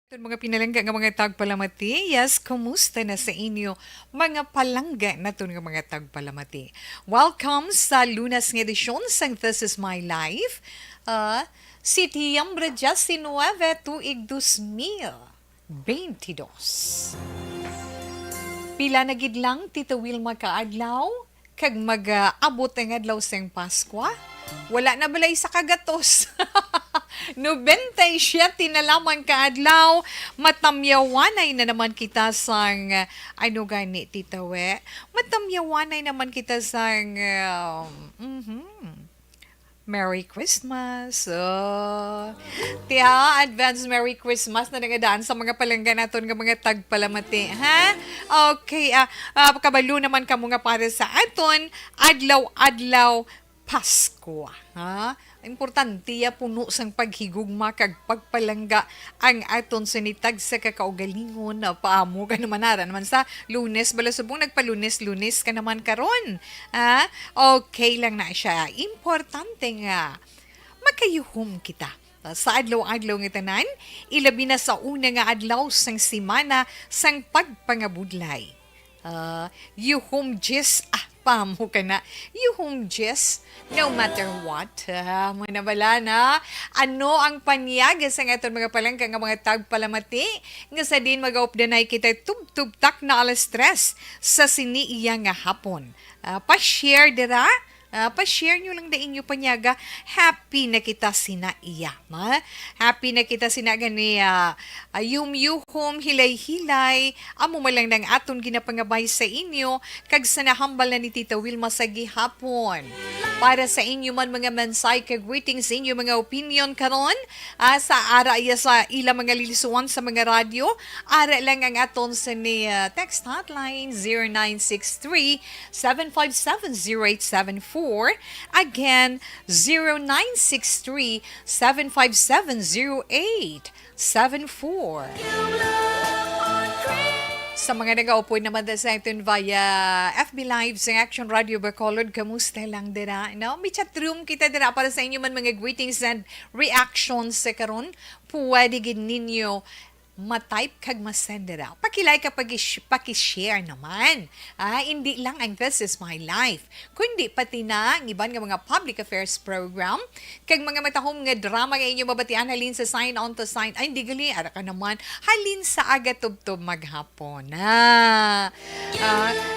Ito mga pinalangga nga mga tagpalamati. Yes, kumusta na sa inyo mga palangga na ito nga mga tagpalamati. Welcome sa lunas ng edisyon sang This Is My Life. Setiembre 19, tuig 2022. Pila na gid lang Tita Wilma kaadlaw kag mag-abot ang adlaw sang Paskwa. Wala na balay sa kagatos. 97 na lamang kaadlaw, matamyawanay na naman kita sang ano gani Tita We? Matamyawanay naman kita sang Merry Christmas. Tiya, advance Merry Christmas na nagadaan sa mga palangga naton nga mga tagpalamati, ha? Okay, kabalo naman kamo nga para sa aton adlaw-adlaw Pasko, ha? Importante ya puno sang paghigugma kag pagpalangga ang aton sinitag sa kakaugalingon na paamo ka naman nara naman sa Lunes balasubong nagpalunes-lunes ka naman karon. Ha? Okay lang na siya. Importante nga makayuhom kita sa adlaw-adlaw nga tanan, ilabi na sa una nga adlaw sang simana sang pagpangabudlay. Yuhom Jis pamo ka na. Yuhom Jis, no matter what. Manabala na. Ano ang panyaga sa nga mga palangka nga mga tagpalamati? Nga sa din mag-aupdanay kita tub-tub-tak na alas stress sa siniiya nga hapon. Pa-share dira. Pa-share nyo lang da inyo panyaga. Happy na kita sina iya. Happy na kita sina gani yum-yuhom, hilay-hilay. Amo malang nang aton ginapangabay sa inyo. Kag sa nahambal na ni Tita Wilma sa gihapon. Para sa inyo man mga mensay kag greetings sa inyo mga opinion karon sa ara sa ila mga lilisuan sa mga radyo. Ara lang ang aton sa ni text hotline 0963 7570874. Again, 0963-757-0874. Sa mga nag-aupoy naman sa atin via FB Live sa Action Radio Bacolod, kamusta lang dira? No? May chat room kita dira para sa inyo man mga greetings and reactions sa karon. Pwede gid ninyo ma-type kag ma-send dira. Pakilay ka paki-share naman. Hindi lang ang This Is My Life, kundi pati na ang iban nga mga public affairs program kag mga matahom nga drama nga inyo mabatian halin sa Sign On to Sign. Ay, hindi gali, ara ka naman. Halin sa aga tubtob maghapon.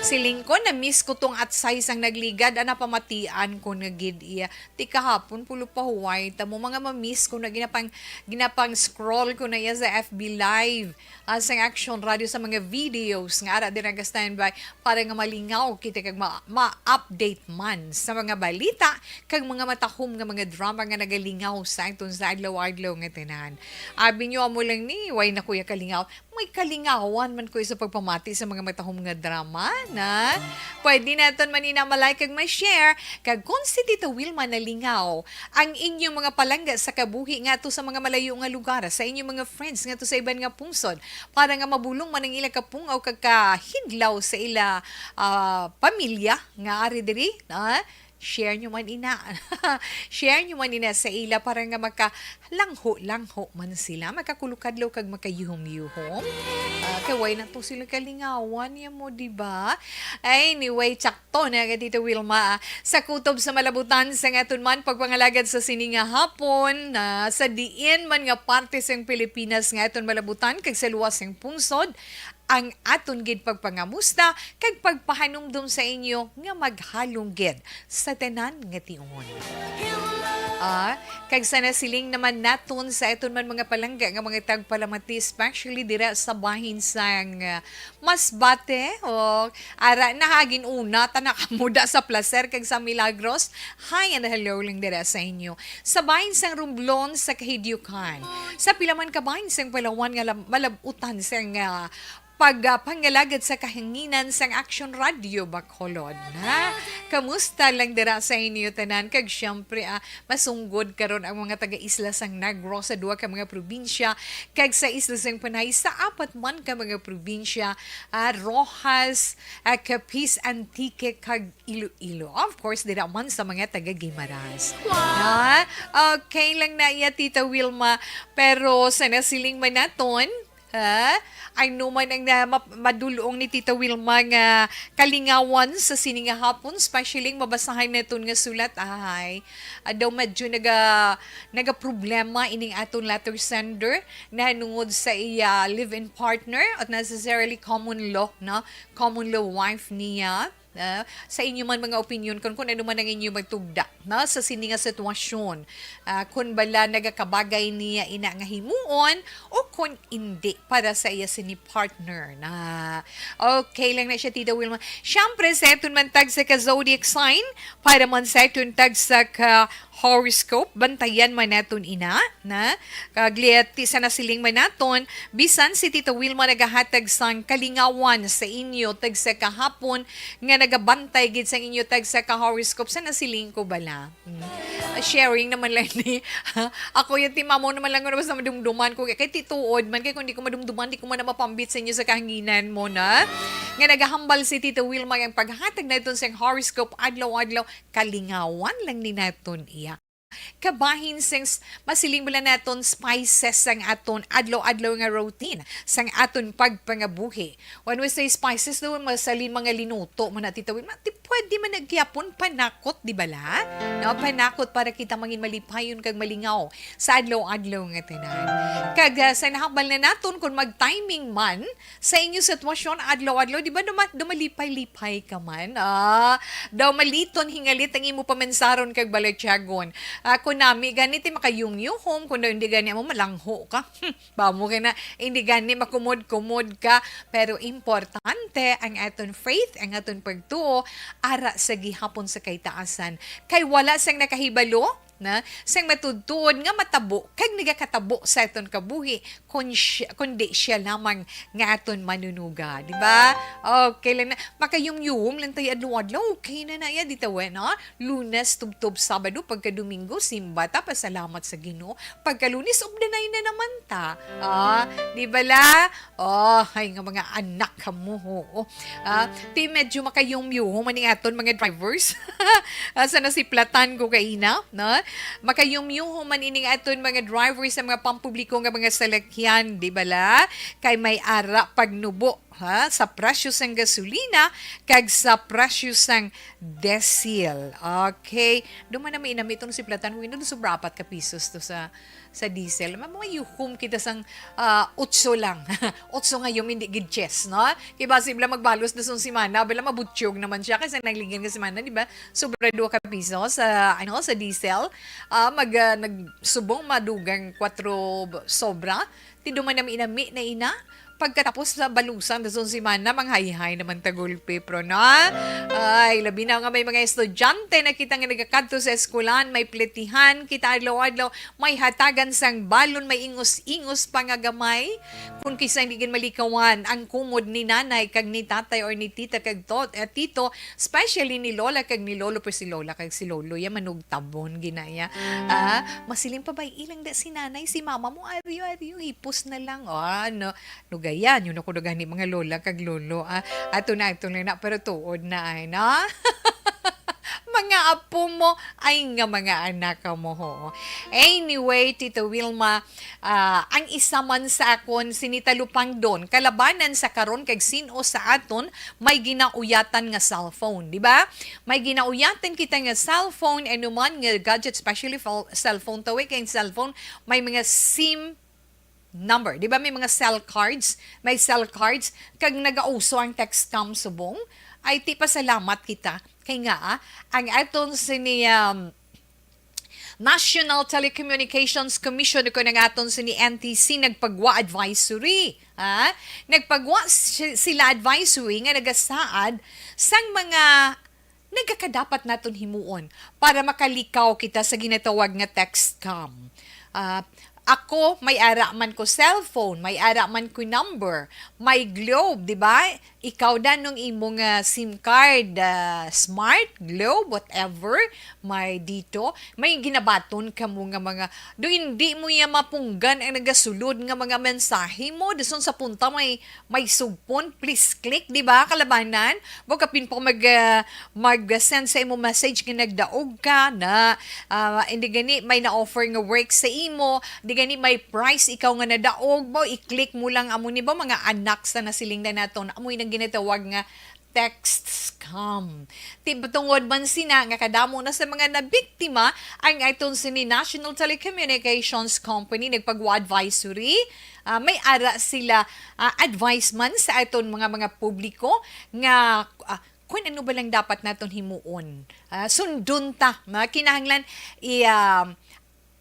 Siling ko na miss ko tong at size ang nagligad ana pamatian ko na gid iya. Ti kahapon pulo pa huway tamo mga ma-miss ko na ginapang scroll ko na iya sa FB Live sa Action Radio sa mga videos nga ara din ang standby para nga malingaw kita kag ma-update man sa mga balita kag mga matahom nga mga drama nga nagalingaw sa itong sa adlaw-adlaw nga tanan. Abi nyo amo lang ni way na kuya kalingaw. May kalingawan man ko sa pagpamati sa mga matahom nga drama na pwede naton manina malay kag ma-share kag kung si Tita Wilma nalingaw ang inyong mga palangga sa kabuhi nga to sa mga malayo nga lugar sa inyong mga friends nga to sa iban nga pungsod para nga mabulong man ang ila kapungaw kakahidlaw sa ila pamilya nga ari diri share nyo man ina. Share nyo man ina sa ila para nga langho man sila. Makakulukadlaw kag makayuhom-yuhom. Kaway na to sila kalingawan niya mo, diba? Anyway, tsakto na ka Tita Wilma. Sa kutob sa malabutan sa ngaton man pagpangalagad sa sininga hapon sa diin man nga parte sa Pilipinas nga aton malabutan kag sa luwas ng pungsod ang aton gid pagpangamusta kag pagpahanumdum sa inyo nga maghalong gid sa tanan nga tion. Kag sana siling naman naton sa aton man mga palangga nga mga tagpalamati especially dira sa bahin sang Masbate o ara nahagin una ta nakamuda sa Placer kag sa Milagros. Hi and hello lang dira sa inyo. Sa bahin sang Romblon sa Kahidyukan. Sa pilaman ka bahin sang Palawan nga malabutan sang pangalagad sa kahanginan sang Action Radio Bacolod. Ha? Kamusta lang dira sa inyo tanan? Kag syempre, masunggod karon ang mga taga-isla sang Negros sa duha ka mga probinsya, kag sa isla sang Panay sa apat man ka mga probinsya, Rojas, Capiz, Antique, kag Iloilo. Of course, dira man sa mga taga-Guimaras. Ha? Okay lang na iya, Tita Wilma, pero sa nasiling man naton, ha? Ay naman ang madulong ni Tita Wilma nga kalingawan sa sininga hapon, especially mabasahan na nga sulat ay daw medyo naga problema ining aton letter sender na nungod sa iya live-in partner at necessarily common law, no? Common law wife niya. Sa inyo man mga opinion kung ano man ang inyo magtugda sa sininga sitwasyon, kung bala nagakabagay niya ina nga himuon o kung hindi para sa iya sini partner na okay lang na siya, Tita Wilma. Siyempre sa itong man tag sa ka zodiac sign para man sa itong tag sa ka horoscope, bantayan man naton ina na kagliati sa nasiling man naton bisan si Tita Wilma nagahatag sang kalingawan sa inyo tag sa kahapon nga nagabantay gid sa inyo tag sa ka horoscope sa nasiling ko bala. Sharing naman lang ni ako yung timamo naman lang ko sa madumduman ko kay tituod man kay kung di ko madumduman di ko man na mapambit sa inyo sa kahanginan mo na nga nagahambal si Tita Wilma ang paghatag na itong sa horoscope adlaw-adlaw kalingawan lang ni naton iya. Kabahin sing masiling bala naton spices sang aton adlaw-adlaw nga routine sang aton pagpangabuhi. When we say spices daw masalin mga linuto man Tita Wilma, pwede man nagyapon panakot di bala? No, panakot para kita mangin malipayon kag malingaw sa adlaw-adlaw nga tanan. Kag sa nahambal na naton kung mag-timing man sa inyo sitwasyon adlaw-adlaw di ba dumalipay-lipay ka man? Daw maliton hingalit ang imo pamensaron kag balatyagon. Kung nami ganiti makayungyuhom, kung hindi gani mo malangho ka. Ba mo kaya na hindi gani makumod-kumod ka. Pero importante ang aton faith, ang aton pagtuo, ara sa gihapon sa kaitaasan. Kay wala sang nakahibalo, na sang matudtuod nga matabo kag nagakatabo sa aton kabuhi kundi siya lamang nga aton manunuga, di ba? Okay lang na makayumyum lang tayo adlaw-adlaw, okay na ya dito no? Lunes tubtob Sabado pagka Domingo simba ta pasalamat sa Ginoo, pagka Lunes ubdanay na naman ta. Di ba la? Ay nga mga anak kamo ho. Ti medyo makayumyum maning aton mga drivers. Sa nasiplatan ko kaina, no? Makayumyuho man ining aton mga drivers sa mga pampubliko nga mga salakyan, di bala? Kay may ara pagnubo sa presyo sang gasolina kag sa presyo sang diesel. Okay. Duman na may inami itong si Platan. Huwag na sobra 4 ka pisos to sa diesel. Mga yuhum kita sang 8 lang. 8 ngayon, hindi gidches, no? Kaya ba sibla magbalos na son simana, bala mabutsyog naman siya kasi nagligan ka simana, di ba? Sobra 2 ka piso sa diesel. Nagsubong madugang 4 sobra. Ti duman na may inami na ina. Pagkatapos sa balusan, dason si Mana, manghay-hay naman tagulpi, pro na. Ay, labi na nga may mga estudyante na kita nga nagakadto sa eskulan, may pletihan, kita adlaw-adlaw, may hatagan sang balon, may ingos-ingos pangagamay. Kung kisa hindi gin malikawan, ang kumod ni nanay, kag ni tatay, or ni tita, kag tito, especially ni lola, kag ni lolo, pero si lola, kag si lolo, ya manugtabon, ginaya. Masiling pa ba, ilang da si nanay, si mama mo, ariyo, hipos na lang, gayan, yun ako ni mga lola kag lolo. Ato na pero tuod na ay na. Mga apo mo ay nga mga anak mo ho. Anyway, Tita Wilma, ang isa man sa akon sinitalupang doon, kalabanan sa karon kag sino sa aton may ginauyatan nga cellphone, di ba? May ginauyatan kita nga cellphone, anuman nga gadget, especially cellphone tawi kay cellphone, may mga SIM number. Di ba may mga cell cards? May cell cards. Kag nag-auso ang text cam subong, ay ti pasalamat kita. Kay nga, ang aton sini National Telecommunications Commission ko ng aton sini NTC nagpagwa advisory. Nagpagwa sila advisory nga nagasaad sang mga nagkakadapat naton himuon para makalikaw kita sa ginatawag nga text cam. Ako, may ara man ko cellphone, may ara man ko number, may globe, di ba? Ikaw da nung imong SIM card, smart, globe, whatever, may dito, may ginabaton ka mo nga mga, do hindi mo ya mapunggan ang nagasulod nga mga mensahe mo, dason sa punta may sugpon, please click, di ba, kalabanan? Wag ka pinpo mag-send sa imo message nga nagdaog ka na, hindi gani, may na-offer nga work sa imo, di gani may price ikaw nga nadaog mo, i-click mo lang amo ni ba mga anak sa nasiling na naton, amoy nang ginatawag nga text scam. Tungod man sina nga kadamo na sa mga nabiktima ang iton sini National Telecommunications Company nagpag-advisory. May ara sila advice man sa aton mga publiko nga kung ano ba lang dapat naton himuon. Sundon ta, kinahanglan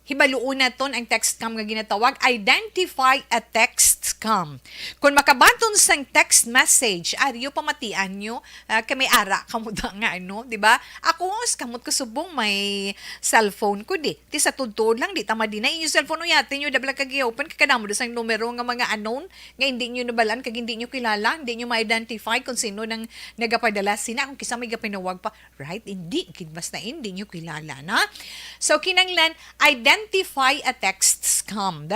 hibaluon naton ang text scam nga ginatawag, identify a text scam. Kung makabaton sang text message, ariyo pamatian nyo, kami ara kamuda nga ano, di ba? Ako, kamot ko subong may cellphone ko di. Ti sa tudtod lang, di tama di na yung cellphone no yate nyo, dabla kag i-open, kakadamo do sang numero nga mga unknown, nga hindi nyo nabalan, kag hindi nyo kilala, hindi nyo ma-identify kung sino nang nagapadala sina, kung kisa may gapinawag pa, right? Hindi, basta hindi nyo kilala, na? So, kinanglan, identify a text scam.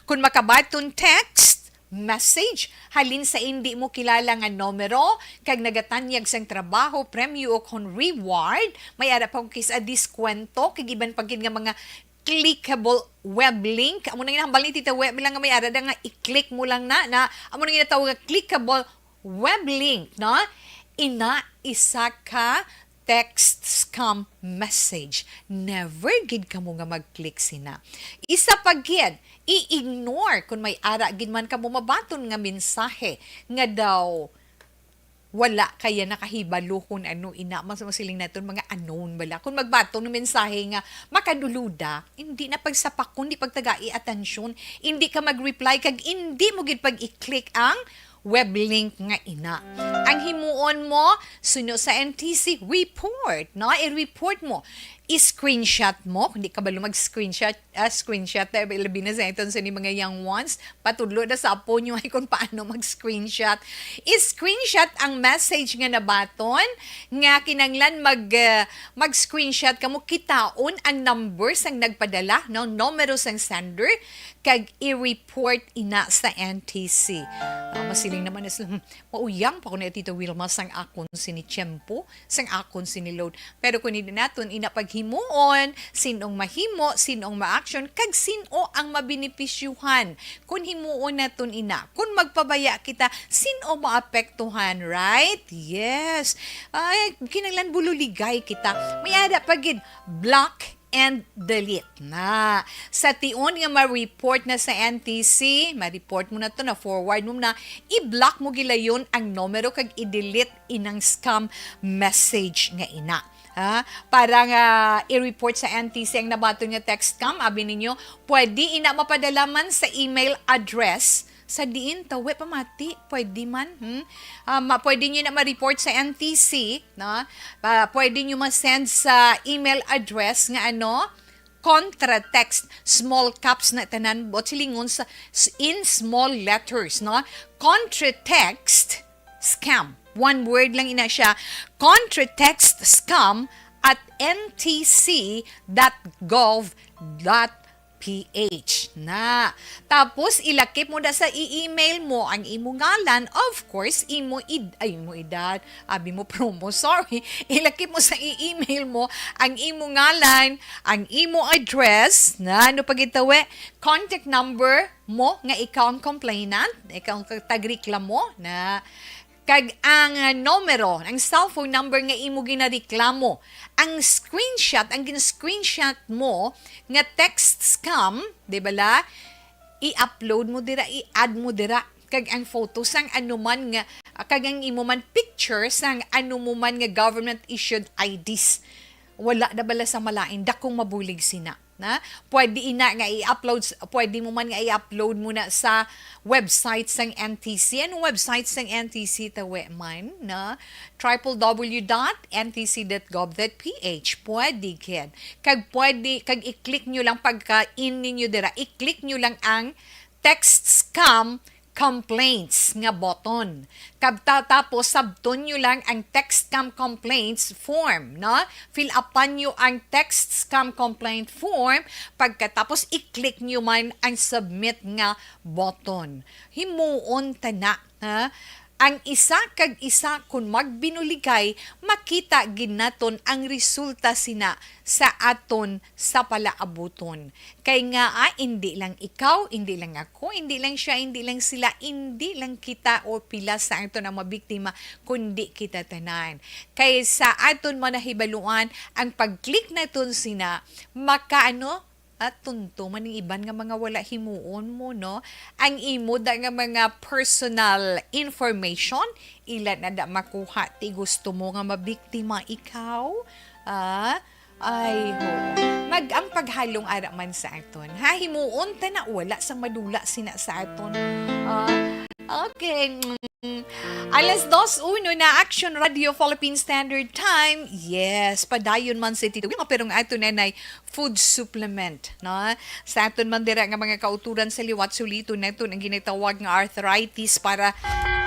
Kung makabaton text, message, halin sa hindi mo kilala nga numero, kag nagatanyag sang trabaho, premyo o kon reward, may ara pa kis a diskwento, kag iban pagin nga mga clickable web link. Amo na ginahambal ni tita web lang nga may ara nga i-click mo lang na amo na ginatawag nga clickable web link, no? Ina isa ka text scam message. Never gid ka mo nga mag-click sina. Isa pa gid, i-ignore kung may ara gid man ka mo mabaton nga mensahe nga daw wala kaya nakahibalo kung ano ina masiling naton mga unknown bala. Kung magbaton ng mensahe nga makaduluda, hindi na pagsapak kundi pagtagai atensyon, hindi ka mag-reply kag hindi mo gid pag i-click ang web link nga ina. Ang himuon mo, suno sa NTC, report, no? I-report mo. I-screenshot mo, hindi ka ba mag-screenshot, labi na sa ito sa ni mga young ones, patudlo na sa apo nyo ay kung paano mag-screenshot. I-screenshot ang message nga nabaton, nga kinanglan mag-screenshot ka mo, kitaon ang number sang nagpadala, no? Numero sang sender, kag i-report ina sa NTC. Masiling naman na sila, mauyang pa ko na Tito Wilma sang akon sinitsyempo, sang akon sinilode. Pero kung hindi natin, inapaghimuon, sinong mahimo, sinong ma-action, kag sino ang mabinipisyuhan. Kung himuon natin ina, kung magpabaya kita, sino maapektuhan, right? Yes. Ay, kinanglan bululigay kita. May ada pagid, block and delete na. Sa tion nga ma-report na sa NTC, ma-report mo na to, na forward mo na, i-block mo gila yun ang numero kag i-delete inang scam message nga ina. Para nga i-report sa NTC ang nabato nga text scam, abi ninyo, pwede ina mapadalaman sa email address sa diin tawe pamati pwede man pwede niyo na ma-report sa NTC, no? Pwede niyo ma-send sa email address nga ano, contra text, small caps na tanan bot silingon sa in small letters, no? Contra text scam, one word lang ina siya, contra text scam at ntc.gov.ph na. Tapos ilakip mo na sa i-email mo ang imo ngalan, of course, imo edad, abi mo promo, sorry. Ilakip mo sa i-email mo ang imo ngalan, ang imo address, na ano pagitawe, contact number mo nga ikaw ang complainant, ikaw ang tagreklamo na kag ang numero, ang cellphone number nga imo ginareklamo, ang screenshot, ang gin-screenshot mo nga text scam, di ba la? I-upload mo dira, i-add mo dira kag ang photo sang anuman nga kag ang imo man picture sang anuman nga government issued IDs. Wala na bala sa malain dakong mabulig sina. Na? Pwede mo man nga i-upload muna sa website ng NTC. Anong website ng NTC tawi man? Na? www.ntc.gov.ph. Pwede kid. Kag i-click nyo lang pagka-in ninyo dira. I-click nyo lang ang text scam complaints nga button. Tapos sabton nyo lang ang text scam complaints form, no? Fill upan nyo ang text scam complaint form, pagkatapos i-click nyo man ang submit nga button. Himuon tanak, ha? Ang isa kag isa kung magbinuligay, makita ginaton ang resulta sina sa aton sa palaabuton. Kay nga hindi lang ikaw, hindi lang ako, hindi lang siya, hindi lang sila, hindi lang kita o pila sa aton ang mabiktima, kundi kita tanan. Kay sa aton manahibaluan, ang pag-click na ton sina, at tunto man ng iban nga mga wala himuon mo, no? Ang imo da nga mga personal information, ilan na da makuha, ti gusto mo nga mabiktima ikaw? Ay ho. Ang paghalong ara man sa aton. Ha, himuon ta na wala sang madula sina sa aton. Okay. Alas 2:01 na Action Radio Philippine Standard Time. Yes, padayon man si Tito. Pero nga ito nanay food supplement, no? Sa aton man dira nga mga kauturan sa liwat sulito na ito ang ginatawag nga arthritis para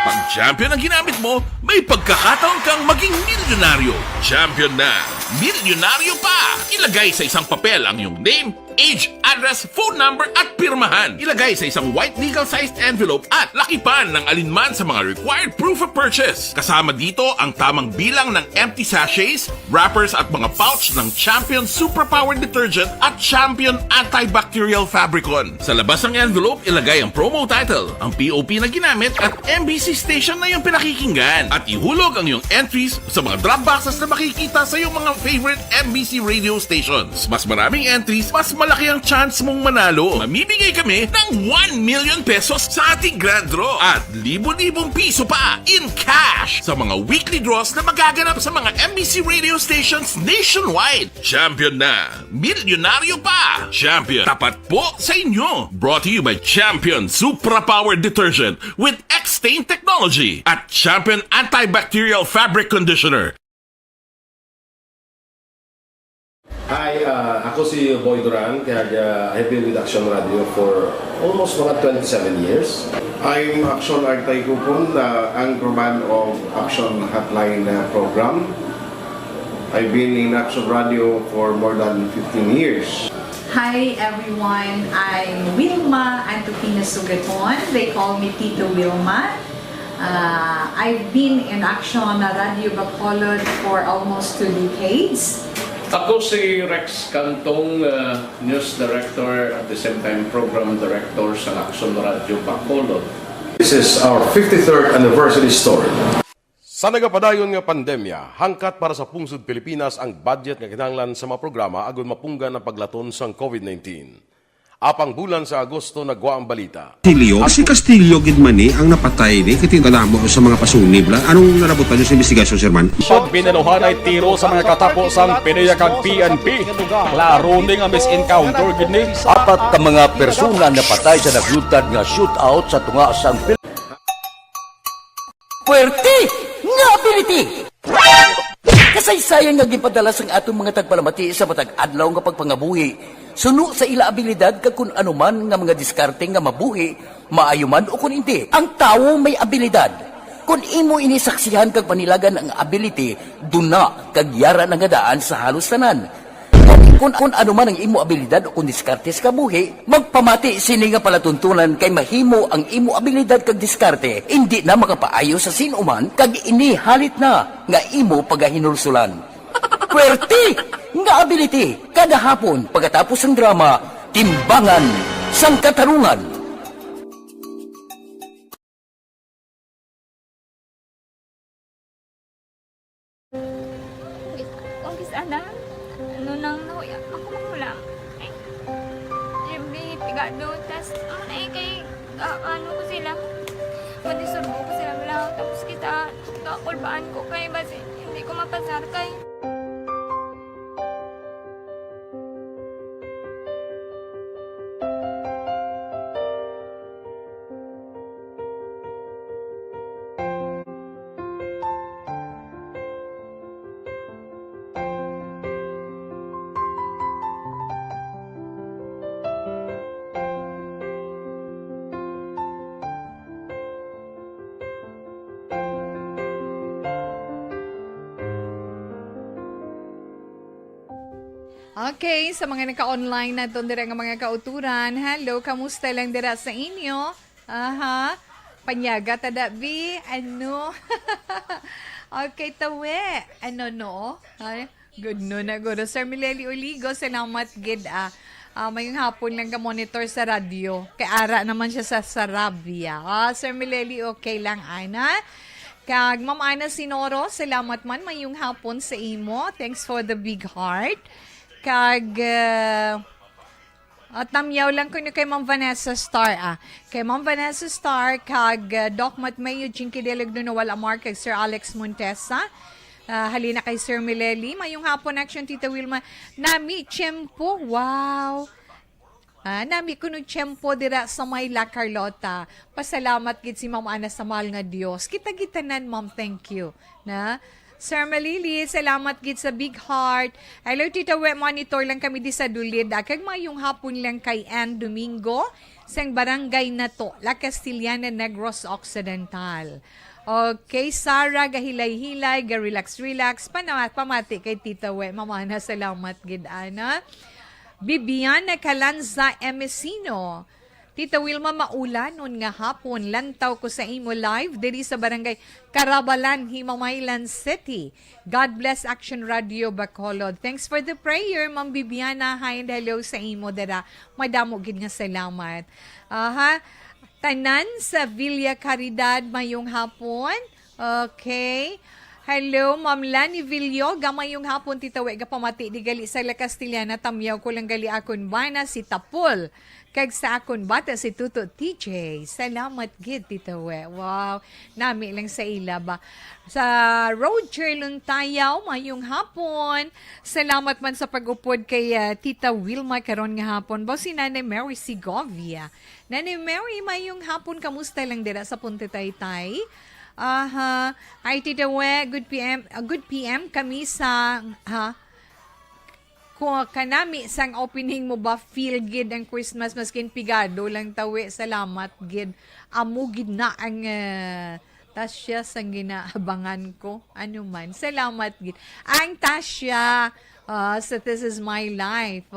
pag champion ang ginamit mo, may pagkakataon kang maging milyonaryo. Champion na, milyonaryo pa! Ilagay sa isang papel ang iyong name, age, address, phone number at pirmahan. Ilagay sa isang white legal-sized envelope at lakipan ng alinman sa mga required proof of purchase. Kasama dito ang tamang bilang ng empty sachets, wrappers at mga pouch ng Champion Superpower Detergent at Champion Antibacterial Fabricon. Sa labas ng envelope, ilagay ang promo title, ang POP na ginamit at MBC station na yung pinakikinggan. At ihulog ang iyong entries sa mga drop boxes na makikita sa iyong mga favorite MBC radio stations. Mas maraming entries, mas malaki ang chance mong manalo. Mamimigay kami ng 1 million pesos sa ating grand draw at libo-libong piso pa in cash sa mga weekly draws na magaganap sa mga MBC radio stations nationwide. Champion na, milyonaryo pa. Champion, tapat po sa inyo. Brought to you by Champion Superpower Detergent with X-Stain Technology at Champion Antibacterial Fabric Conditioner. Hi, ako si Boy Duran, kaya I've been with Action Radio for almost mga 27 years. I'm Action Artay Kupon, anchorman of Action Hotline program. I've been in Action Radio for more than 15 years. Hi everyone, I'm Wilma Antopina Sugaton. They call me Tito Wilma. I've been in Action Radio Bacolod for almost 2 decades. Ako si Rex Cantong, News Director at the same time Program Director sa Action Radio Bacolod. This is our 53rd anniversary story. Sa nagapadayon nga pandemya, hangkat para sa pungsod Pilipinas ang budget nga kinahanglan sa mga programa agon mapunggan ang paglaton sang COVID-19. Apang bulan sa Agosto nagwa ang balita. Si Castillo gidmani ang napatay ni kitingala mo sa mga pasunib la. Anong narabutan niyo sa investigasyon, Sir Man? Pag binaluhan ay tiro sa mga katapos ang PNP kag PNP. Klaro ni nga misencounter gid ni. Apat ka mga persona napatay sa naglutad nga shootout sa tunga sang Puerte nga ability! Kasaysayan nga gipadala sang atong mga tagpalamati sa matag adlaw nga pagpangabuhi. Suno sa ila abilidad kag kun anuman nga mga diskarte nga mabuhi, maayo man o kun hindi. Ang tawo may abilidad. Kung imo inisaksihan kag panilagan ang ability, duna kag yara nga daan sa halos tanan. Kung anuman ang imo abilidad o kun diskarte sa kabuhi, magpamati sini nga palatuntunan kay mahimo ang imo abilidad kag diskarte, hindi na makapaayo sa sinuman kag ini halit na nga imo pagahinulsulan. Puwerte nga ability kada hapon pagkatapos ng drama, Timbangan sang Katarungan. Umpis ana, ano nang nauya ako mahulang. Ay, Jimmy, pigado, tas kay ano ko sila. Madisurbo ko sila lang, tapos kita, kakulbaan ko kay basi, hindi ko mapasar kay. Okay, sa mga naka-online na doon dira nga mga kauturan, hello, kamusta lang dira sa inyo? Aha, panyaga tada bi, ano? Okay, tawe, ano no? Ay, good no na guro. Sir Mileli Oligo, salamat gid mayong hapon lang ka-monitor sa radyo. Kay ara naman siya sa Sarabia. Sir Mileli, okay lang, ana. Kag Ma'am Ana Sinoro, salamat man mayong hapon sa imo. Thanks for the big heart. Kag tamyaw lang ko kay Ma'am Vanessa Star. Kay Ma'am Vanessa Star, kag Doc Matmayo, Jinky Delegno Noel Amar, kag Sir Alex Montesa. Halina kay Sir Mileli. Mayong hapon action, Tita Wilma. Nami, tiyempo. Wow. Nami ko no tiyempo dira sa Mayla, Carlota. Pasalamat gid si Ma'am Ana sa mahal nga Dios. Kita-gitanan, Ma'am. Thank you. Na? Sir Malili, salamat gid sa big heart. Hello, Tita We, monitor lang kami di sa Dulid. Kag mayong hapon lang kay Ann Domingo sang barangay na to, La Castillana, Negros Occidental. Okay, Sarah, gahilay-hilay, ga-relax-relax. Pamati kay Tita We. Mamana, salamat gid ana. Bibiana Calanza Emesino. Tita Wilma, maulan nun nga hapon. Lantaw ko sa imo live diri sa barangay Carabalan, Himamaylan City. God bless Action Radio Bacolod. Thanks for the prayer, Ma'am Bibiana. Hi and hello sa imo dara. Madamo gid nga salamat. Tanan sa Villa Caridad mayong hapon. Okay. Hello, Ma'am Lani Villo. Gamayong hapon, Tita We. Gapamati di gali sa La Castillana. Tamyaw ko lang gali akon bana si Tapol. Kag sa akon bata si Tuto TJ. Salamat gid, Tita We. Wow. Nami lang sa ila ba. Sa Roger Luntayaw, mayong hapon. Salamat man sa pag-upod kay Tita Wilma karon nga hapon. Ba si Nanay Mary Segovia. Nanay Mary, mayong hapon. Kamusta lang dira sa Punta Taytay? Hi, Tita We. Good PM kami sa kung kanami sang opening mo ba feel gid ang Christmas maskin pigado lang tawi. Salamat gid. Amo gid na ang Tasya sang ginaabangan ko. Ano man. Salamat gid. Ang Tasya so this is my life.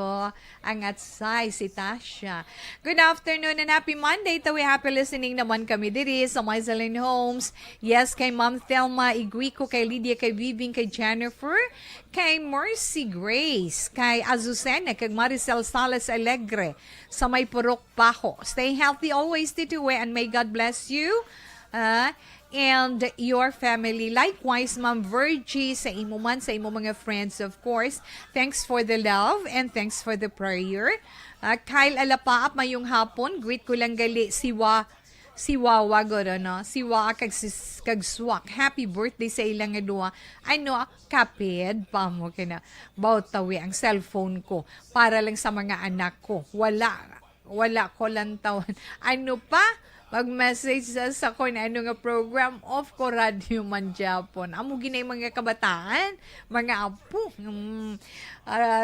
Ang atsay si Tasha. Good afternoon and happy Monday. Tawi happy listening naman kami diri sa Myzelin Homes. Yes, kay Ma'am Thelma Iguico, kay Lydia, kay Viving, kay Jennifer, kay Mercy Grace, kay Azucena, kay Maricel Salas Alegre sa may Purok Paho. Stay healthy always, Tito We, and may God bless you. And your family. Likewise, Ma'am Virgie, sa imo man, sa imo mga friends, of course. Thanks for the love and thanks for the prayer. Kyle Alapaap, mayong hapon. Greet ko lang gali si Wawa goro, no? Si Wawa kag Swak. Happy birthday sa ilang nga duwa. Ano, kapid pa mo kina. Bautawi ang cellphone ko para lang sa mga anak ko. Wala ko lang tawan. Ano pa? Mag-message sa ko na ano nga program of ko radio man Japon. Amo ginay mga kabataan, mga apo.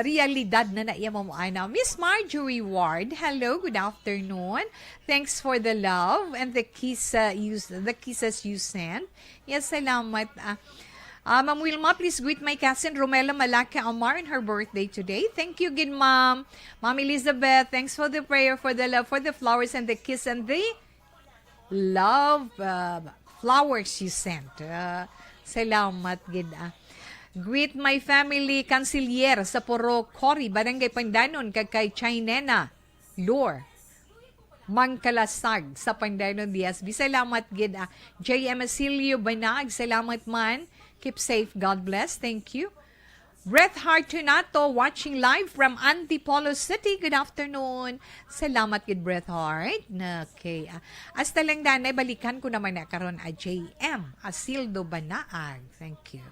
Realidad na iya mo ana. Miss Marjorie Ward, hello, good afternoon. Thanks for the love and the kisses you sent. Yes, salamat. Ma'am Wilma, please greet my cousin Romela Malaka Amar on her birthday today. Thank you, good Ma'am. Ma'am Elizabeth, thanks for the prayer, for the love, for the flowers and the kiss and the love flowers you sent. Salamat gid. Greet my family Canciller sa Puro Cory, Barangay Pandanon, kay Chainena Lore Mangkalasag sa Pandanon DSB. Salamat gid. J.M. Asilio Banag, salamat man. Keep safe. God bless. Thank you. Breath Heart Tunato, watching live from Antipolo City. Good afternoon. Salamat gid Breath Heart. Okay. Hasta lang danay, balikan ko naman na karon a JM Asildo Banaag. Thank you.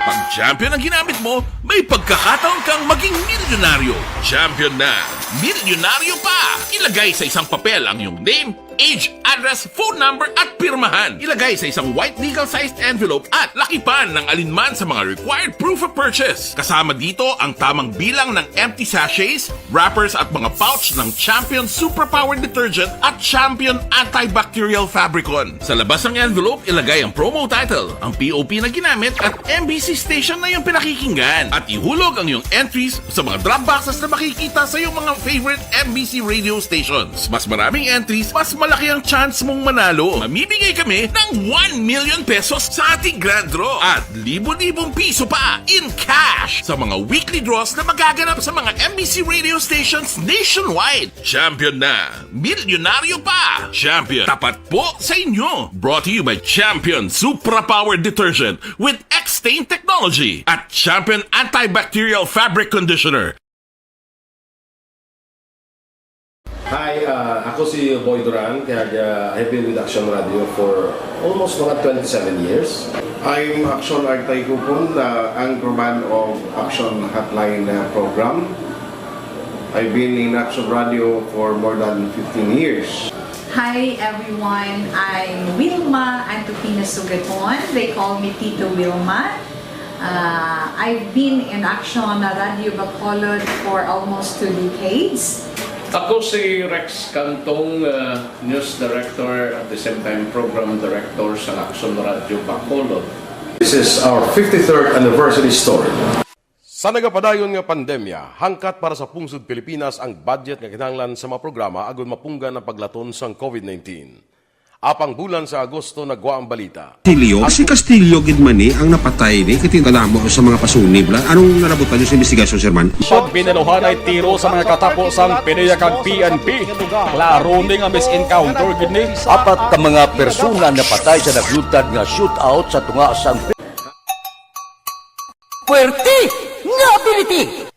Pag champion ang ginamit mo, may pagkakataon kang maging milyonaryo. Champion na, milyonaryo pa! Ilagay sa isang papel ang iyong name, age, address, phone number at pirmahan. Ilagay sa isang white legal-sized envelope at lakipan ng alinman sa mga required proof of purchase. Kasama dito ang tamang bilang ng empty sachets, wrappers at mga pouch ng Champion Superpower Detergent at Champion Antibacterial Fabricon. Sa labas ng envelope, ilagay ang promo title, ang POP na ginamit at MBC station na yung pinakikinggan. At ihulog ang iyong entries sa mga drop boxes na makikita sa iyong mga favorite MBC radio stations. Mas maraming entries, mas malaki ang chance mong manalo. Mamimigay kami ng 1 million pesos sa ating grand draw at libo-libong piso pa in cash sa mga weekly draws na magaganap sa mga MBC radio stations nationwide. Champion na, milyonaryo pa. Champion, tapat po sa inyo. Brought to you by Champion Superpower Detergent with X-Stain Technology at Champion Antibacterial Fabric Conditioner. Hi, ako si Boy Duran, kaya I've been with Action Radio for almost mga 27 years. I'm Action Artay Kupon, anchorman of Action Hotline program. I've been in Action Radio for more than 15 years. Hi everyone, I'm Wilma Antopina Sugaton. They call me Tito Wilma. I've been in Action Radio Bacolod for almost 2 decades. Ako si Rex Cantong, News Director at the same time Program Director sa Action Radio Bacolod. This is our 53rd anniversary story. Sa nagapadayon nga pandemya, hangkat para sa pungsod Pilipinas ang budget nga kinahanglan sa mga programa agon mapunggan ang paglaton sang COVID-19. Apang bulan sa Agosto nagwa ang balita. Castillo, si Castillo gid man ni ang napatay ni kitingdalamo sa mga pasunib la. Anong narabutan niyo sa investigasyon, Sir Man? Pagbinuhan ay tiro sa mga katapusang PDEA kag PNP. Klaro ni nga misencounter gid ni. Apat ka mga persona na patay sa naglutad nga shootout sa tunga sang Puerte nga ability!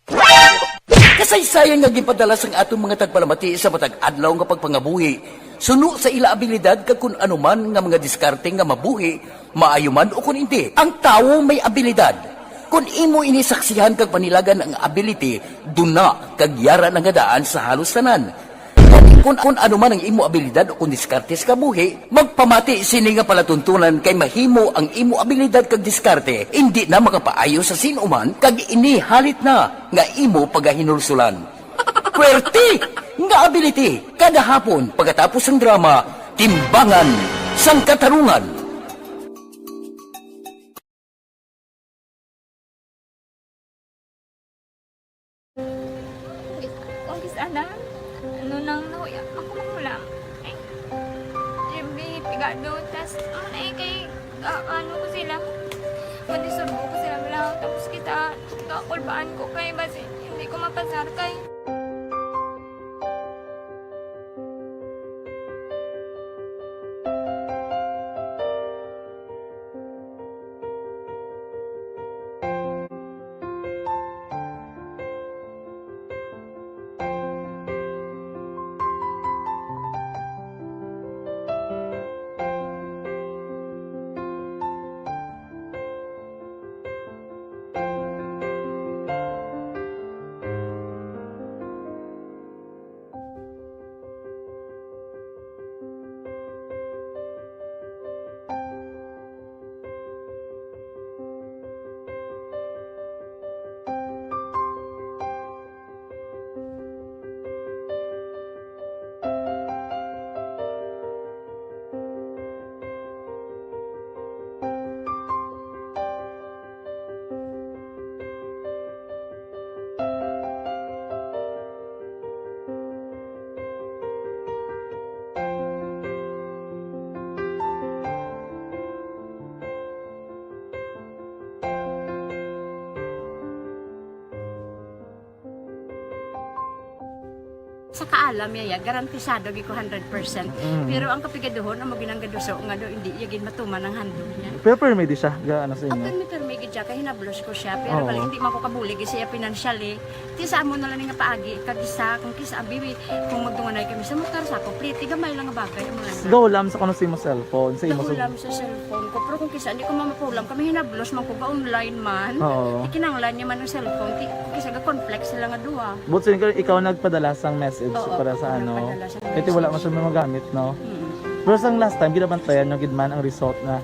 Kasaysayan nga gipadala sang atong mga tagpalamati sa matag adlaw nga pagpangabuhi. Suno sa ila abilidad kag kun anuman nga mga diskarte nga mabuhi, maayo man o kun hindi. Ang tawo may abilidad. Kung imo inisaksihan kag panilagan ang ability, duna kag yara nga daan sa halos tanan. Kung anuman ang imo abilidad o kun diskarte sa kabuhi, magpamati sini nga palatuntunan kay mahimo ang imo abilidad kag diskarte, hindi na makapaayo sa sinuman kag ini halit na nga imo pagahinulsulan. Puwerte nga ability kada hapon pagkatapos ng drama, Timbangan sang Katarungan. Kung sana, ano nang nauya, ako makulang. Eh, siyempre, pigado, tas, kay, ano ko sila, madisurbo ko sila lang, tapos kita, kakulbaan ko kay, basi, hindi ko mapasar kay. Sa kaalam yaya, garantisado gi ko 100%. Pero ang kapigaduhon, ang maginanggaduso, nga do, hindi yagin matuman ang handog niya. Pero permit siya, gaano sa inyo? Ang permit gid siya, kaya hinablos ko siya. Pero pala hindi man ko kabulig siya financially. Tisa mo na lang nga paagi, kagisa, kung kisa abiwi, kung magdunganay kami sa motor sa complete, gamay lang nga bagay. Gawlam sa kuno sa imo cellphone, sa imo Nahulam sa cellphone ko. Pero kung kisa, hindi ko mamapulam. Kami hinablos man ko ba online man. Ikinanglan niya man ng cellphone. Kisa ga complex sila nga duwa. But ikaw nagpadala sang message para sa ano. Ito wala mo siya magamit, no? Pero sang last time, ginabantayan nyo gid man ang result na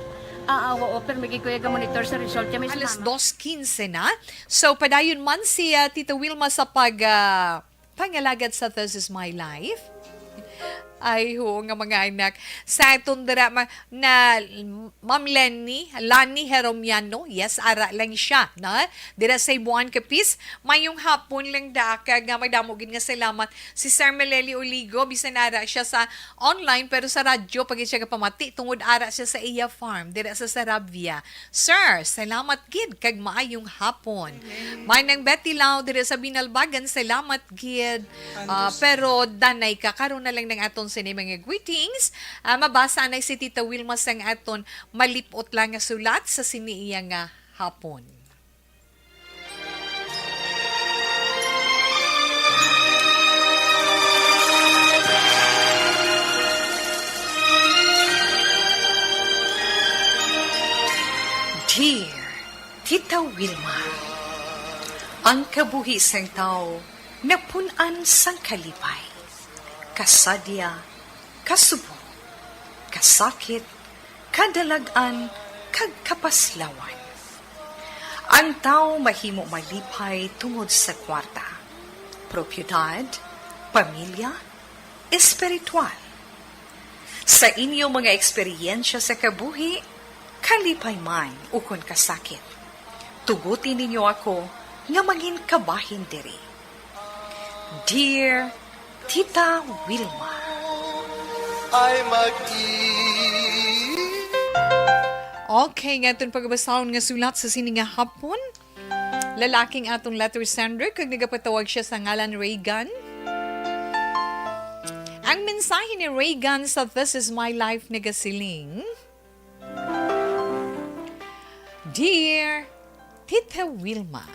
Oo, pero may kuya ga monitor sa result niya. May Alas sumama. 2:15 na. So, padayon man si Tita Wilma sa pangalagad sa This Is My Life. Ay, ho, nga mga anak. Sa itong na Ma'am Lani Heromiano, yes, ara lang siya, na? Dira sa Ibuan Kapis, mayong hapon lang daaka, nga magdamogin nga salamat. Si Sir Meleli Oligo, bisan ara siya sa online, pero sa radyo, pag siya kapamati, tungod ara siya sa iya farm, dira sa Sarabia. Sir, salamat gid, kag maayong hapon. May nang Betty Lau, dira sa Binalbagan, salamat gid. Pero danay ka, karon na lang ng aton sa mga greetings. Mabasa na si Tita Wilma sang aton malipot lang nga sulat sa siniiya nga hapon. Dear Tita Wilma, ang kabuhi sang tao napunan sang kalipay. Kasadya, kasubo, kasakit, kadalagan, kag kapaslawan. Ang tao mahimo malipay tungod sa kwarta, propiedad, pamilya, espiritual. Sa inyo mga eksperyensya sa kabuhi, kalipay man ukon kasakit. Tugutin ninyo ako nga mangin kabahin diri. Dear Tita Wilma, Okay, nga itong pagbasahon nga sulat sa sini nga hapon. Lalaking atong letter sender, kag nagapatawag siya sa ngalan Reagan. Ang mensahe ni Reagan sa This Is My Life nagasiling, Dear Tita Wilma,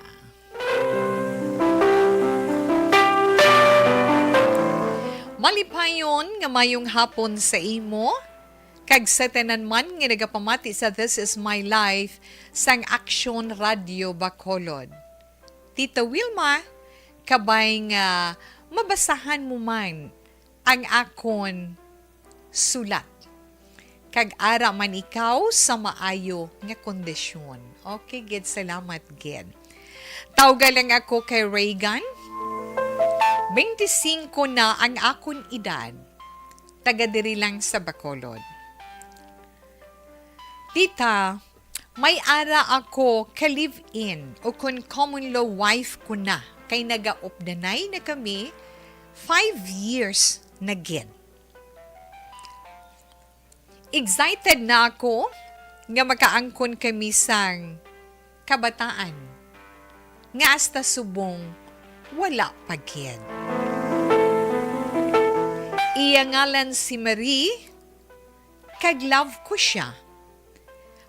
malipayon nga mayong hapon sa imo, kag sa tanan man nga nagapamati sa This Is My Life sang Action Radio Bacolod. Tita Wilma, kabay nga mabasahan mo man ang akon sulat. Kag ara man ikaw sa maayo nga kondisyon. Okay, gid, salamat gid. Tawga lang ako kay Reagan. 25 na ang akon edad, taga diri lang sa Bacolod. Tita, may ara ako ka-live-in o kung common law wife ko na, kay naga-updanay na kami 5 years na gid. Excited na ako nga makaangkon kami sang kabataan, nga hasta subong wala pagyan. Iya ngalan si Marie, kag love ko siya.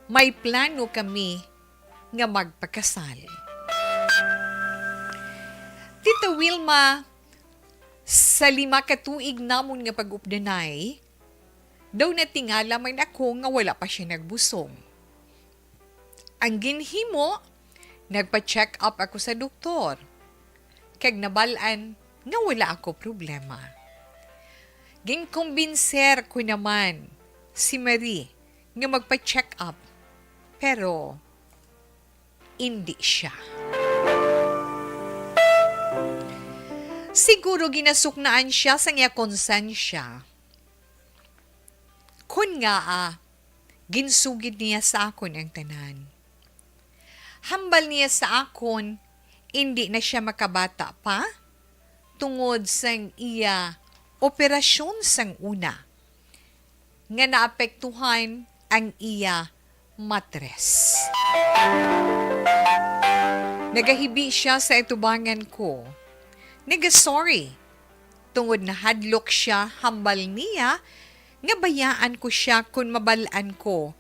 May plano kami nga magpakasal. Tita Wilma, sa 5 katuig namon nga pag-updanay, daw natingala man ako nga wala pa siya nagbusong. Ang ginhimo, nagpa-check up ako sa doktor. Kag nabalaan nga wala ako problema. Ginkumbinser ko naman si Marie nga magpa-check up, pero hindi siya. Siguro ginasuknaan siya sa niya konsensya. Kun nga ginsugid niya sa akon ang tanan. Hambal niya sa akon, hindi na siya makabata pa, tungod sang iya operasyon sang una, nga naapektuhan ang iya matres. Nagahibi siya sa itubangan ko. Nagasorry, tungod na hadlok siya, hambal niya, nga bayaan ko siya kung mabalaan ko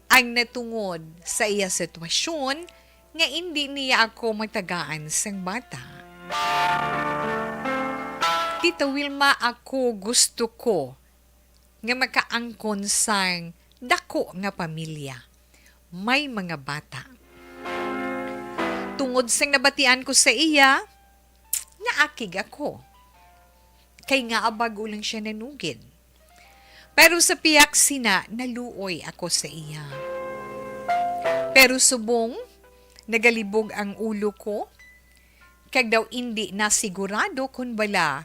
ang natungod sa iya sitwasyon, nga hindi niya ako matagaan sang bata. Tita Wilma, ako gusto ko nga makaangkon sang dako nga pamilya. May mga bata. Tungod sang nabatian ko sa iya, naakig ako. Kay nga abag ulang siya nanugid. Pero sa piyak sina, naluoy ako sa iya. Pero subong, nagalibog ang ulo ko, kag daw hindi na sigurado kung bala,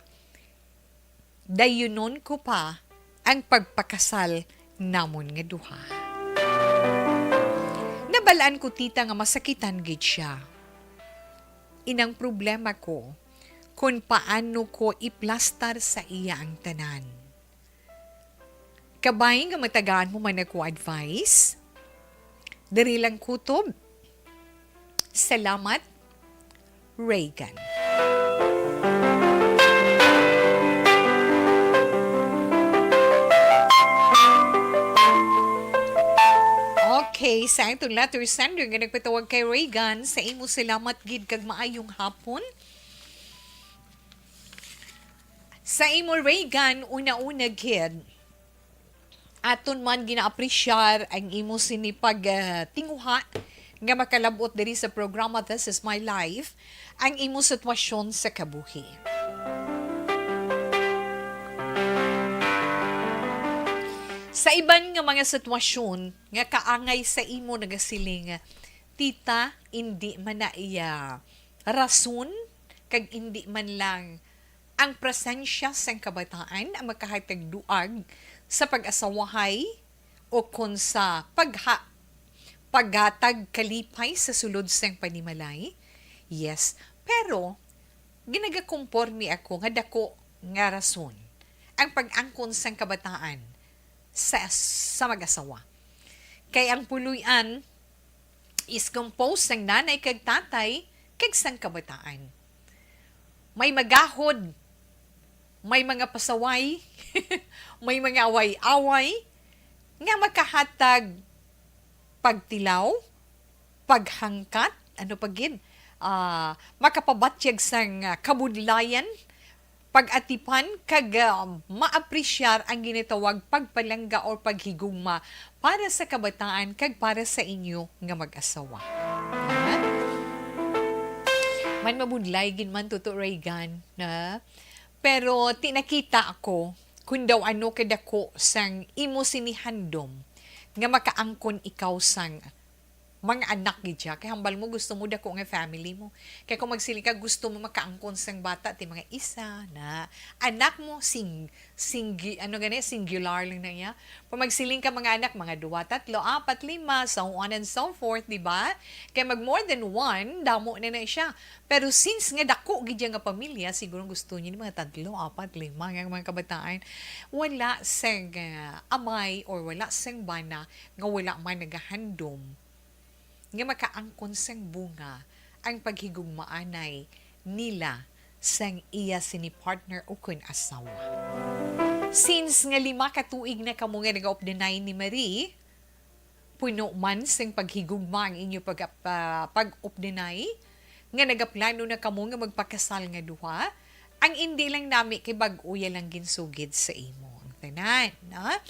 dayunon ko pa ang pagpakasal namon nga duha. Nabalaan ko tita nga masakitan gid siya. Inang problema ko, kung paano ko iplastar sa iya ang tanan. Kabay nga matagaan mo man ako advice? Dari lang kutob. Salamat, Reagan. Okay, sa itong letter sender nga nagpatawag kay Reagan, sa imo salamat gid kag maayong hapon. Sa imo Reagan, una-una gid, aton man ginaapresyar ang imo sinipag tinguha nga makalabot diri sa programa This Is My Life, ang imo sitwasyon sa kabuhi. Sa iban nga mga sitwasyon nga kaangay sa imo nagasiling, tita, hindi man na iya rason kag hindi man lang ang presensya sa kabataan ang makahatag duag sa pag-asawahay o kung sa paghatag kalipay sa sulod sang panimalay. Yes, pero ginagakompormi ako nga dako nga rason ang pag-angkon sang kabataan sa mag-asawa. Kay ang puluyan is composed sang nanay kag tatay kag sang kabataan. May magahod, may mga pasaway, may mga away-away, nga makahatag pagtilaw, paghangkat, makapabatyag sang kabudlayan, pag-atipan, kag maapresyar ang ginitawag pagpalangga o paghigugma para sa kabataan kag para sa inyo nga mag-asawa. Man mabudlay gin man tuto Reagan na, pero tinakita ako kung daw ano kadako sang imo sinihandom nga makaangkon ikaw sang mga anak gidya. Kaya hambal mo, gusto mo dako nga family mo. Kaya kung magsiling ka, gusto mo makaangkon sang bata, ti mga isa na anak mo, singular lang na niya. Kung magsiling ka mga anak, mga 2, 3, 4, 5, so on and so forth, di ba? Kaya mag more than one, damo na siya. Pero since nga dako gidya nga pamilya, siguro gusto niya mga 3, 4, 5, nga mga kabataan, wala sang amay or wala sang bana nga wala man nagahandom nga makaangkon sang bunga ang paghigugmaanay nila sang iya sini partner o kun asawa. Since nga 5 katuig na kamo nga nag-opdenay ni Marie, puno man sang paghigugma ang inyo pag-opdenay, nga nagaplano na kamo nga magpakasal nga duha, ang hindi lang nami kay bag-uya lang ginsugid sa imo. Ang tanan, na?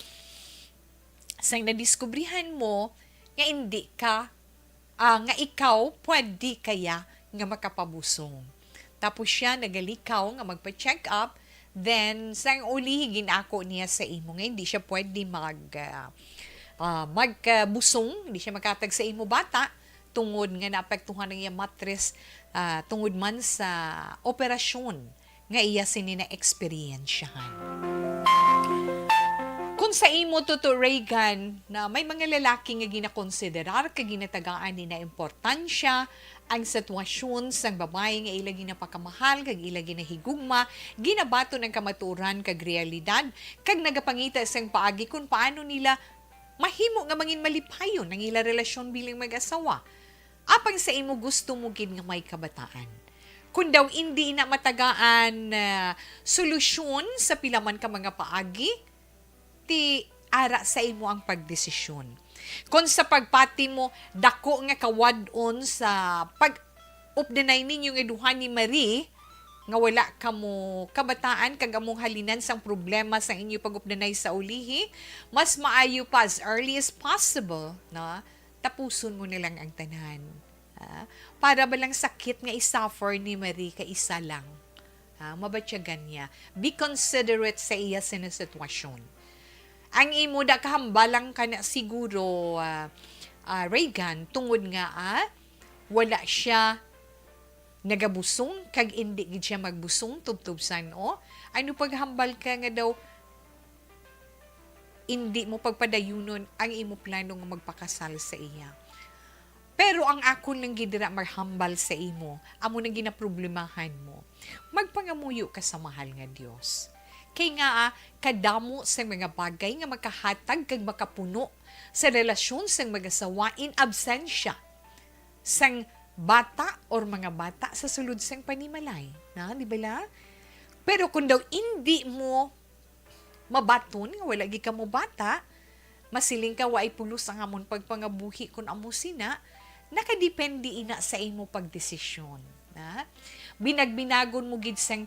Sang nadiskubrihan mo nga hindi ka nga ikaw pwede kaya nga makapabusong. Tapos siya nagalikaw nga magpa-check up, then sang uli ginako niya sa imo nga hindi siya pwede magbusong, hindi siya makatag sa imo bata tungod nga naapektuhan ng iya matres tungod man sa operasyon nga iya sini na experiensyahan. Kung sa imo tuto Reagan na may mga lalaki nga ginakonsiderar kag ginatagaan ni na importansya ang sitwasyon sang babae nga ila ginapakamahal kag ila ginahigugma, ginabato ng kamaturan kag realidad kag nagapangita sang paagi kung paano nila mahimo nga mangin malipayon ang ila relasyon bilang mag-asawa. Apang sa imo gusto mo gid nga may kabataan. Kung daw hindi na matagaan solusyon sa pilaman ka mga paagi, ti ara sa imo ang pagdesisyon. Kung sa pagpati mo, dako nga kawadon sa pag-updenay ninyo nga duha ni Marie, nga wala kamo kabataan kag among halinan sang problema sa inyo pag-updenay sa ulihi, mas maayo pa as early as possible, na tapuson mo na lang ang tanan. Para balang sakit nga isuffer ni Marie ka isa lang. Mabatyagan niya. Be considerate sa iya sinasitwasyon. Ang imo da kahambalang ka na siguro, Reagan, tungod nga wala siya nagabusong, kag hindi gid siya magbusong tubtubsan o. Ano paghambal ka nga daw, hindi mo pagpadayunon ang imo plano nga magpakasal sa iya. Pero ang ako nang gidira marhambal sa imo, amo nang ginaproblemahan mo. Magpangamuyo ka sa mahal nga Dios. Kay nga kadamo sa mga bagay nga makahatag kag makapuno sa relasyon sa mag-asawa in absensya sang bata or mga bata sa sulod sang panimalay. Na, di ba la? Pero kung daw hindi mo mabaton, nga wala gi ka mo bata, masiling ka waay pulos ang amon pagpangabuhi kung amo sina, nakadepende ina sa imo pagdesisyon. Na? Binagbinagon mo gid sang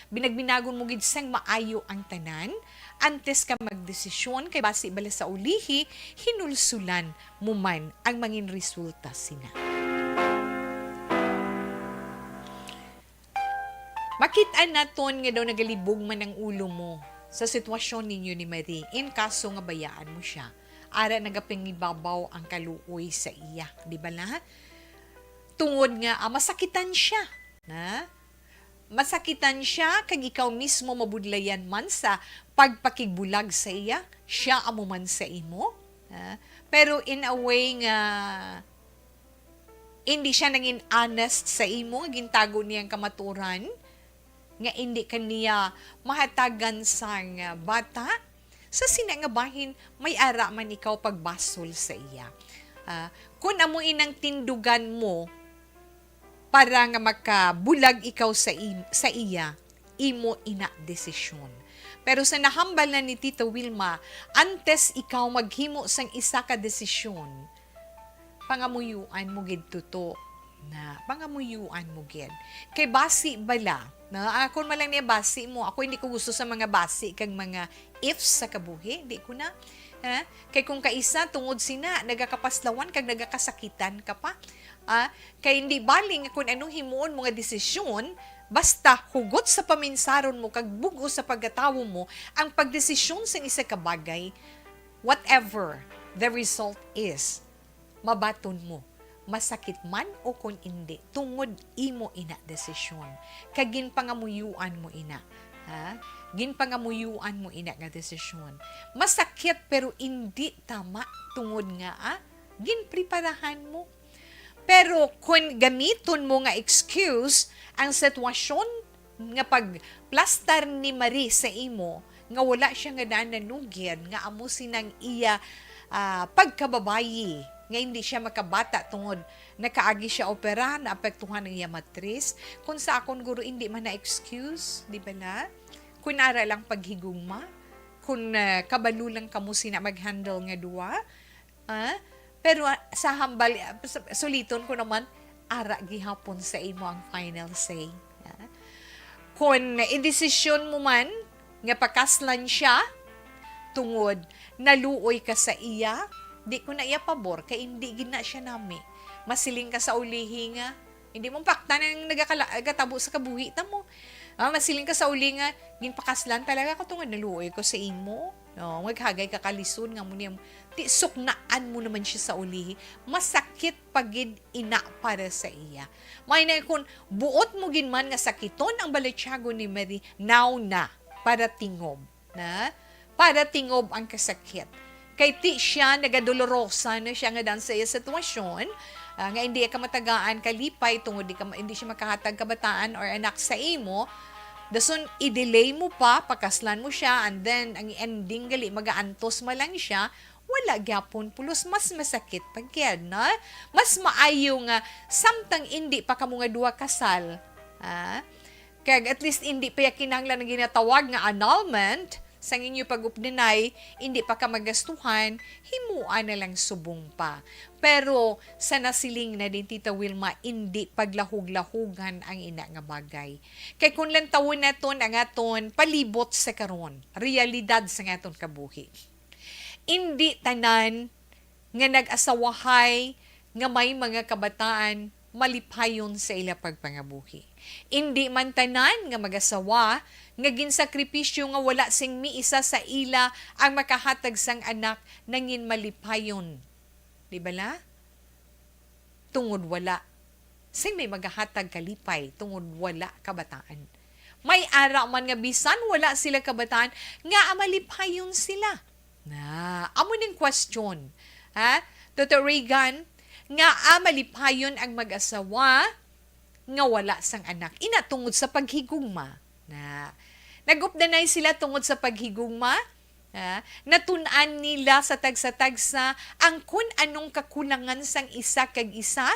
binagbinagon mo gid sang maayo ang tanan, antes ka magdesisyon, kay basi bala sa ulihi, hinulsulan mo man ang mangin resulta sina. Makitaan naton nga daw nagalibog man ang ulo mo sa sitwasyon ninyo ni Marie, in kaso nga bayaan mo siya. Ara nagapingibabaw ang kaluoy sa iya, di ba na? Tungod nga, masakitan siya. Na? Masakitan siya, kag ikaw mismo mabudlayan man sa pagpakigbulag sa iya, siya amo man sa imo. Pero in a way nga, hindi siya naging honest sa imo, gintago niyang kamaturan, nga hindi kaniya mahatagan sang bata, sa sinangabahin, may ara man ikaw pagbasol sa iya. Kung amo inang tindugan mo, para nga makabulag ikaw sa iya, imo ina desisyon. Pero sa nahambal na ni Tita Wilma, antes ikaw maghimo sang isa ka desisyon, pangamuyuan mo gid tuto na pangamuyuan mo gid. Kay basi bala, na ako man lang niya basi mo, ako hindi ko gusto sa mga basi kag mga ifs sa kabuhi, di ko na. Kay kung kaisa tungod sina nagakapaslawan kag nagakasakitan ka pa. Kay hindi baling kung anong himuon mga desisyon, basta hugot sa paminsaron mo kag bugo sa pagkatawo mo ang pagdesisyon sa isa ka bagay, whatever the result is, mabaton mo. Masakit man o kung hindi, tungod imo ina desisyon. Kag ginpangamuyuan mo ina. Ginpangamuyuan mo ina nga desisyon. Masakit pero hindi tama tungod nga ginpreparahan mo. Pero kung gamiton mo nga excuse ang sitwasyon nga pagplastar ni Marie sa imo, nga wala siya nga daan nanugyan, nga amo sinang iya pagkababayi, nga hindi siya makabata tungod nakaagi siya opera, naapektuhan ng iya matris, kung sa akong guro hindi man na excuse, di ba na? Kung ara lang paghigugma, kung kabalo lang kamo sina mag-handle nga duwa, pero sa hambal, suliton ko naman, ara gihapon sa imo ang final say. Kung indesisyon mo man, nga pakaslan siya, tungod, naluoy ka sa iya, di ko na iya pabor, kay hindi gina siya nami. Masiling ka sa ulihi nga, hindi mo pakta nang nagakatabo sa kabuhi ta mo. Masiling ka sa uli nga, ginpakaslan talaga ko tungod, naluoy ko sa imo. No, maghagay ka kalison nga mo niyang suknaan mo naman siya sa ulihi. Masakit pagid ina para sa iya. May na kung buot mo ginman nga sakiton ang balitsago ni Marie, now na para tingob. Para tingob ang kasakit. Kay ti siya nagadolorosa na siya nga dan sa iya sitwasyon, nga hindi ka matagaan kalipay tungod hindi siya makahatag kabataan or anak sa imo, dason i-delay mo pa, pakaslan mo siya, and then ang ending gali magaantos ma lang siya, wala gyapon pulos, mas masakit pag yan, na? Mas maayo nga samtang hindi pa kamo nga duwa kasal, kag at least hindi pa kinahanglan ng ginatawag nga annulment sa inyo pag-updinay, hindi pa ka magastuhan, himuan na lang subong pa. Pero sa nasiling na din Tita Wilma, hindi paglahug-lahugan ang ina nga bagay. Kay kung lang tawon naton ang aton palibot sa karon, realidad sa aton kabuhi. Hindi tanan nga nag-asawahay nga may mga kabataan malipayon sa ila pagpangabuhi. Indi man tanan nga mag-asawa nga ginsakripisyo nga wala sing miisa sa ila ang makahatag sang anak nangin malipayon. Di ba la? Tungod wala. Sing may magahatag kalipay tungod wala kabataan. May ara man nga bisan wala sila kabataan nga malipayon sila. Na, amo ning question. Ha? Dr. Reagan, nga malipayon ang mag-asawa nga wala sang anak. Ina tungod sa paghigugma. Na, nag-updanay sila tungod sa paghigugma. Natunan nila sa tagsa-tagsa ang kun anong kakulangan sang isa kag isa,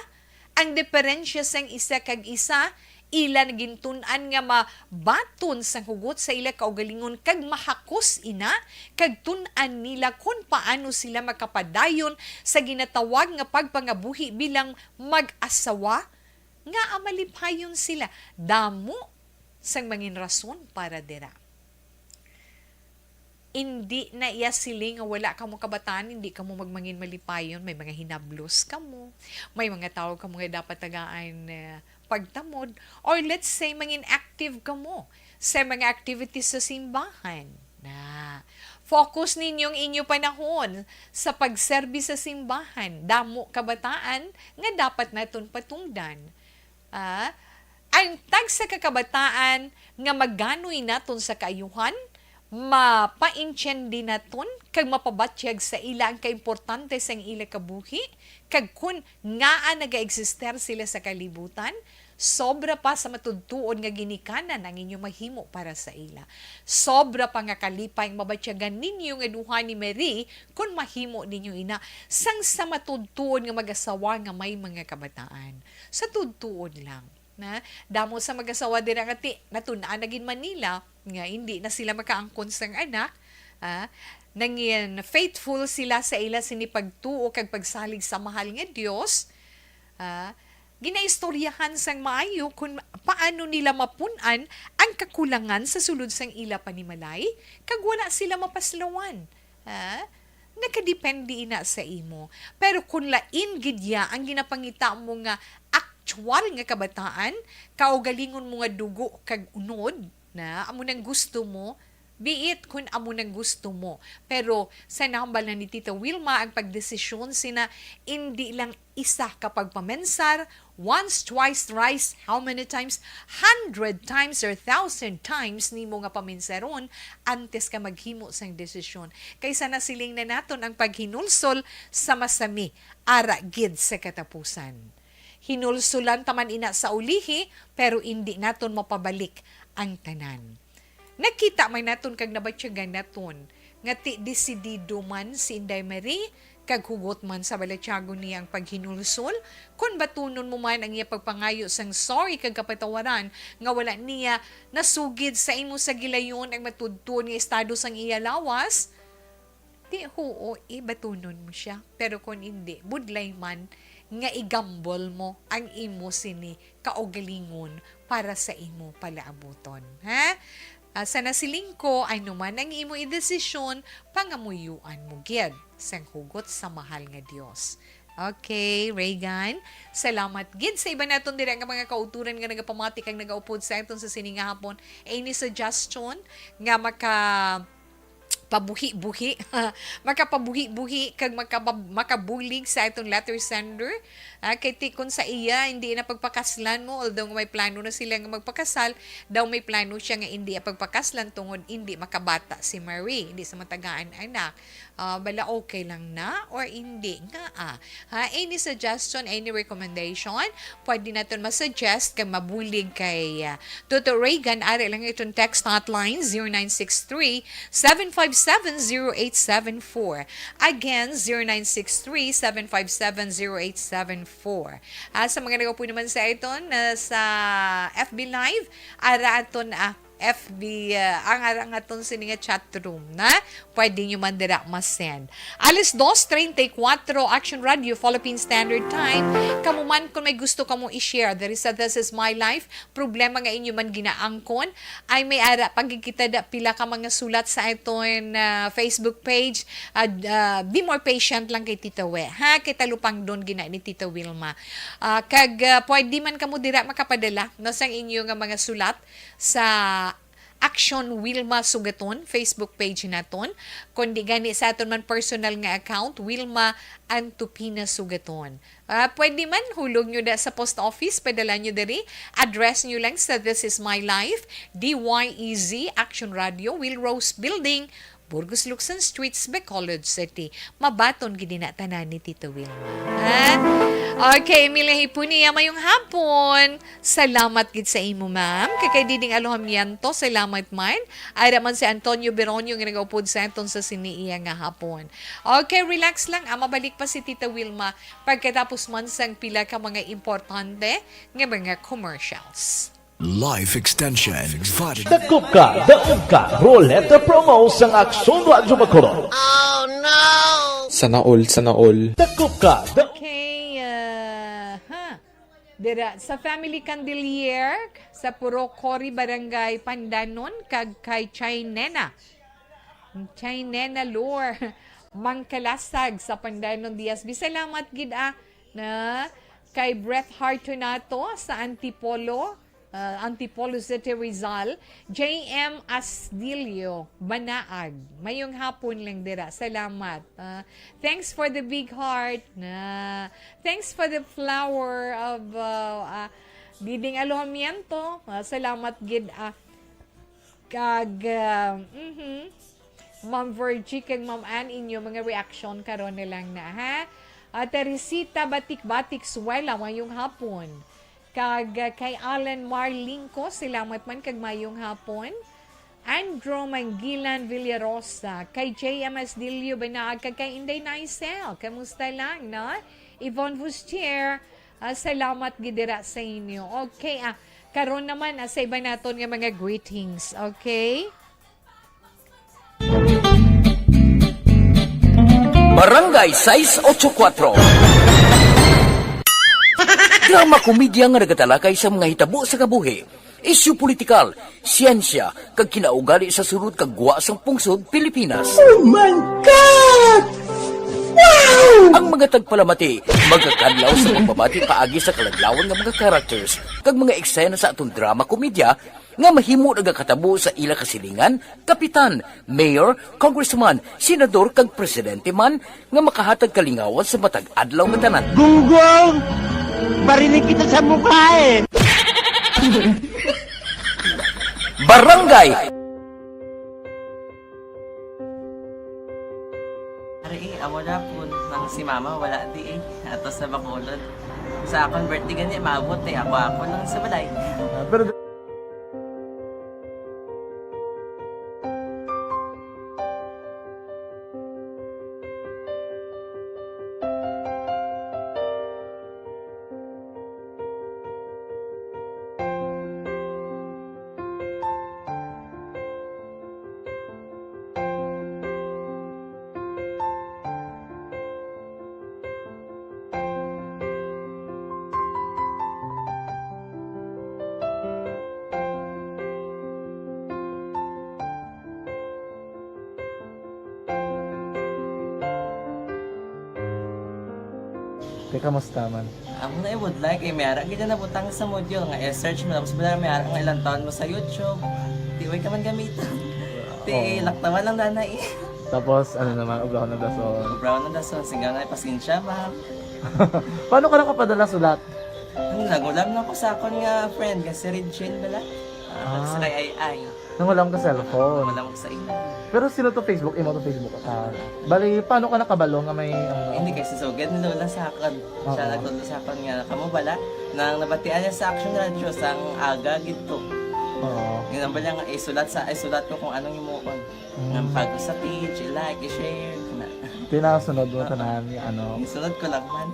ang diferensya sang isa kag isa, ila nagintun-an nga mabaton sang hugot sa ila kaugalingon kag mahakos ina, kag tun-an nila kung paano sila makapadayon sa ginatawag nga pagpangabuhi bilang mag-asawa, nga amalipayon sila. Damo sang mangin rason para dira. Hindi na iya siling nga wala ka mo kabataan, hindi ka mo magmangin malipayon, may mga hinablos ka mo, may mga tao ka mo nga dapat tagaan pagtamod, or let's say mangin active ka mo sa mga activities sa simbahan. Na focus ninyong inyo panahon sa pagserbi sa simbahan. Damo kabataan nga dapat naton patungdan. Ang tag sa kakabataan nga maganoy naton sa kaayuhan, mapaintindi naton kag mapabatyag sa ila ang kaimportante sa ila kabuhi, kag kun ngaa naga-exister sila sa kalibutan, sobra pa sa matudtuon nga ginikanan ang inyong mahimo para sa ila. Sobra pa nga kalipay mabatyagan ninyo nga duha ni Mary kung mahimo ninyo ina sang sa matudtuon nga mag-asawa nga may mga kabataan. Sa tudtuon lang. Na damo sa mag-asawa dira nga natun-an nagin Manila nga hindi na sila makaangkon sang anak, nangin faithful sila sa ila sinipagtuo kag pagsalig sa mahal nga Dios, ginaistoryahan sang maayo kung paano nila mapunan ang kakulangan sa sulod sang ila panimalay kag wala sila mapaslawan. Nakadepende ina sa imo. Pero kung lain gidya ang ginapangita mo nga actual nga kabataan, kaugalingon mo nga dugo kag unod, na amo nang gusto mo, be it kung amo nang gusto mo. Pero sa nahambal na ni Tita Wilma ang pagdesisyon sina hindi lang isa kapag pamensar, once, twice, thrice, how many times, 100 times or 1,000 times ni mo nga paminsaron antes ka maghimo sang desisyon. Kaysa na siling na naton ang paghinulsol sa masami, ara gid sa katapusan. Hinulsulan taman ina sa ulihi, pero hindi naton mapabalik ang tanan. Nakita may naton kag nabatyagan naton nga ti desidido man si Inday Marie kag hugot man sa balatyago niya ang paghinulsol, kun batunon mo man ang iya pagpangayo sang sorry kag kapatawaran nga wala niya nasugid sa imo sa gilayon ang matudton nga estado sang iya lawas, di huo batunon mo siya. Pero kun hindi, budlay man nga igambol mo ang imo sini kaugalingon para sa imo palaabuton. Sa nasiling ko, ano man ang imo idesisyon, pangamuyuan mo gid sang hugot sa mahal nga Dios. Okay, Reagan. Salamat gid sa iba naton dira nga mga kauturan nga nagapamati kang nagaupod sa aton sa sining hapon. Any suggestion nga pabuhi-buhi, makapabuhi-buhi kag makabulig sa itong letter sender. Kay tikon sa iya, hindi na pagpakaslan mo, although may plano na sila nga magpakasal, daw may plano siya nga hindi pagpakaslan tungod hindi makabata si Marie, hindi sa matagaan anak. Bala okay lang na or hindi nga any suggestion, any recommendation, pwede natin masuggest kay mabulig kay Dr. Reagan. Ari lang itong text hotline 0963-757-0874. Again, 0963-757-0874. Sa mga nagapo naman sa iton sa FB Live, ara aton FB, ang aton sininga chat room na pwede nyo man dira mas-send. Alas 2:34 Action Radio Philippine Standard Time. Kamu man kung may gusto kamo i-share, there is a This Is My Life, problema nga inyo man ginaangkon, ay may ara pagkikita da pila ka mga sulat sa iton Facebook page. Be more patient lang kay Tita We. Ha, kay talupang doon gina ni Tita Wilma. Pwede man kamo dira makapadala no sang inyo nga mga sulat sa Action Wilma Sugaton Facebook page naton, kundi gani sa aton man personal nga account Wilma Antupina Sugaton. Pwede man hulog nyo da sa post office, padala nyo diri, address nyo lang sa This Is My Life, DYEZ Action Radio, Willrose Building, Burgos Luxon Street, Bacolod City. Mabaton gid na tanan ni Tito Wilma. Okay, Emilia Hipuniya mayong hapon. Salamat gid sa imo, ma'am. Kay Diding Alohamianto, salamat man. Ay raman si Antonio Beronio nga nagaupod sa aton sa siniiya nga hapon. Okay, relax lang. Mabalik pa si Tita Wilma pagkatapos man sang pila ka mga importante nga mga commercials. Life Extension. Dakop ka, daog ka, Roleta Promo sang Aksyon Radyo Bacolod. Oh no! Sana all. Dakop ka, Okay, dira sa Family Candelier sa Puro Cory Barangay Pandanon kag kay Chaynena Lore Mangkalasag sa Pandanon DSB. Salamat gid na kay Brett Hartonato sa Antipolo City Rizal, JM Asdilio Banaag. Mayong hapon lang dira. Salamat. Thanks for the big heart. Thanks for the flower of Diding Alohamiento. Salamat gid Ma'am Virgie kag Ma'am Ann inyo mga reaction karon na lang na ha. Teresita Batik Suela mayong hapon. Kag kay Alan Marlinko, salamat man kag mayong hapon. Andrew Mangilan Villarosa, kay JMS Dilio Banaag, kag kay Inday Naisel, kamusta lang, no? Yvonne Vustier, salamat gidira sa inyo. Okay, karon naman sa iba naton nga mga greetings, okay? Barangay 684. Drama komedya nga nagatalakay sa mga hitabo sa kabuhi, isyu politikal, siyensya, kag kinaugali sa surut kag guwa sang pungsod Pilipinas. Oh my God! Wow! Ang mga tagpalamati, magkakadlaw sa pagbabati paagi sa kalaglawan nga mga characters, kag mga eksena sa atong drama komedya, nga mahimo nagakatabo sa ila kasilingan, kapitan, mayor, congressman, senador, kag presidente man, nga makahatag kalingawan sa matag adlaw nga tanan. Gunggong! Barinig kita sa mukha eh! Barangay! Ari amo na po nang si mama wala di atos na Bacolod. Sa akong birthday gani maabot ako lang sa balay. Pero kamusta man? Ako na would like may ara gid na butang sa module nga search mo tapos bala may ara nga ilang taon mo sa YouTube. Di way ka man gamitan. Di laktaman lang nanay. Tapos ano naman, ubraw ng dason. Ubraw ng dason, sigaw na pasensya ma'am. Paano ka nakapadala sulat? Nagulam na ko sa akon nga friend kasi Regine bala. Sa ay. Nangulam ka cellphone. Nangulam ko sa ina. Pero sino to Facebook? Imo to Facebook. Bali, paano ka nakabalo nga may... Hindi kasi sugad ni Lola sa akin. Siya nagtulo sa akin nga, kamo bala, nang nabatian niya sa Action Radio sang aga gito. Yun ang bala nga, isulat ko kung anong imukon. Ng pag sa page, i-like, i-share. Tinasunod mo tanan ni ano. Sunod ko lang man.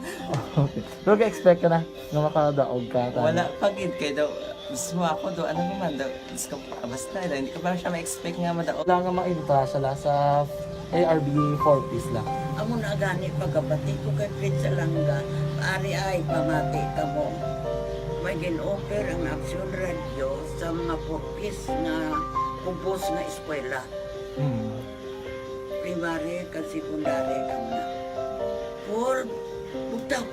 Okay. Pero ka-expect ka na nga makadaog ka. Wala pagid kay daw. Gusto mo ako daw, ano naman daw. Gusto ko basta daw. Hindi ko pa siya ma-expect nga madaog. Wala nga maimta siya sa ARB 4 piece lang. Amo na gani pagkabati ko kay Prince Alanga, ari ay pamati ka mo. May gin-offer ang Action Radio sa mga purpose na compose na eskwela. Primary ka secondary ka na. For bugtaw.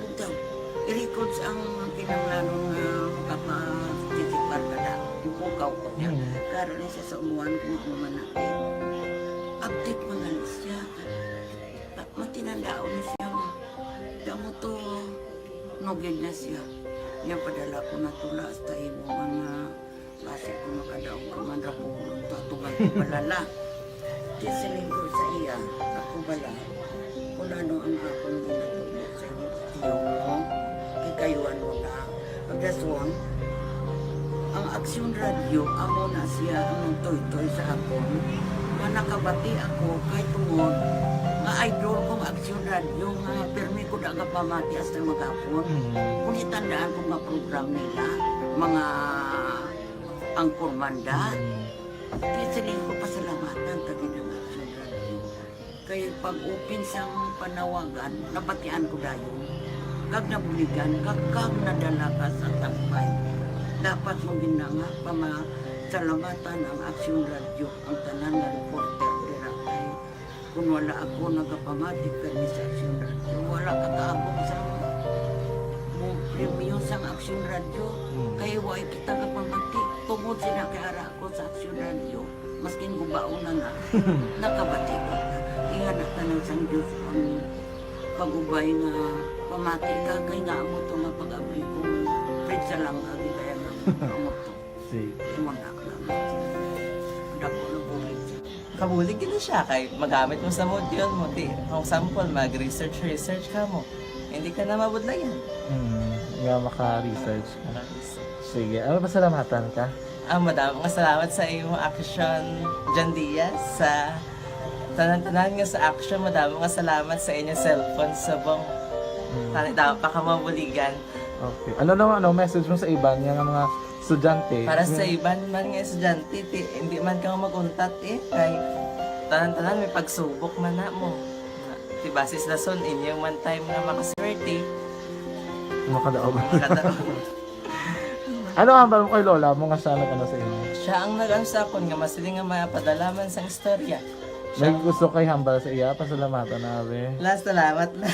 I-records ang kinanglanon nga makapasitikbar ka na. Ipukaw ko niya. Karoon siya sa umuwan kung ako manakit. Update mga siya. Matinandao na siya. Damo to, nugid na siya. Yan padala ko na tula hasta imo mga klase ko makadaong ka man rapulong to atugan ko balala. Di silinggo sa iya, ako bala. Kung ano ang akong ginatulog sa iyo mo, kikayuan mo na. Pagdaswang, ang Action Radio, amo na siya ang toy-toy sa akon. Manakabati ako kay tungod nga idol kong Action Radio nga permi ko daga pamati hasta magapon. Kung itandaan ko nga program nila, mga angkor manda, kaya siling ko pasalamatan kagi ng Action Radio. Kaya pag-upin sang panawagan, nabatian ko dayon. Kag nabuligan, kag nadala ka sa tampay. Dapat mo ginanga pamasalamatan ang Action Radio, ang tanan nga reporter dira kay kung wala ako nagapamatik kami sa Action Radio, wala kakaabot sa premium sang Action Radio, kaya wala kita kapamatik. Tungod sila kay ara ako sa Action Radio, maskin gubaon na nakabati ko. Iyan na tanong sang Diyos ang pag-ubay nga pamati ka, kay nga mo ito nga pag-abay ko. Fred sa lang, agi kaya nga mo ito. Imanak lang. Dako na bulit siya. Kabulig gina siya kay magamit mo sa module mo. Di, kung sample, mag-research ka mo. Hindi ka na mabudlayan. Nga maka-research ka. Sige, ano ba salamatan ka? Madami nga salamat sa iyong action, John Diaz, sa tanan-tanan nga sa action. Madami nga salamat sa inyong cellphone sa bong. Dapat pa ka mabuligan. Okay. Ano naman, message mo sa iban, yung mga estudyante? Para sa iban man nga estudyante, hindi man ka maguntat kay tanan-tanan may pagsubok man na mo. Di basis lason, inyong man time nga makaswerte. Makadaog. Ano ang mo kay Lola mo nga siya nag-ano sa inyo? Siya ang nag-ansakon nga masiling nga mapadalaman sa istorya. May gusto kay hambal sa iya, pasalamatan na be. Last, salamat na.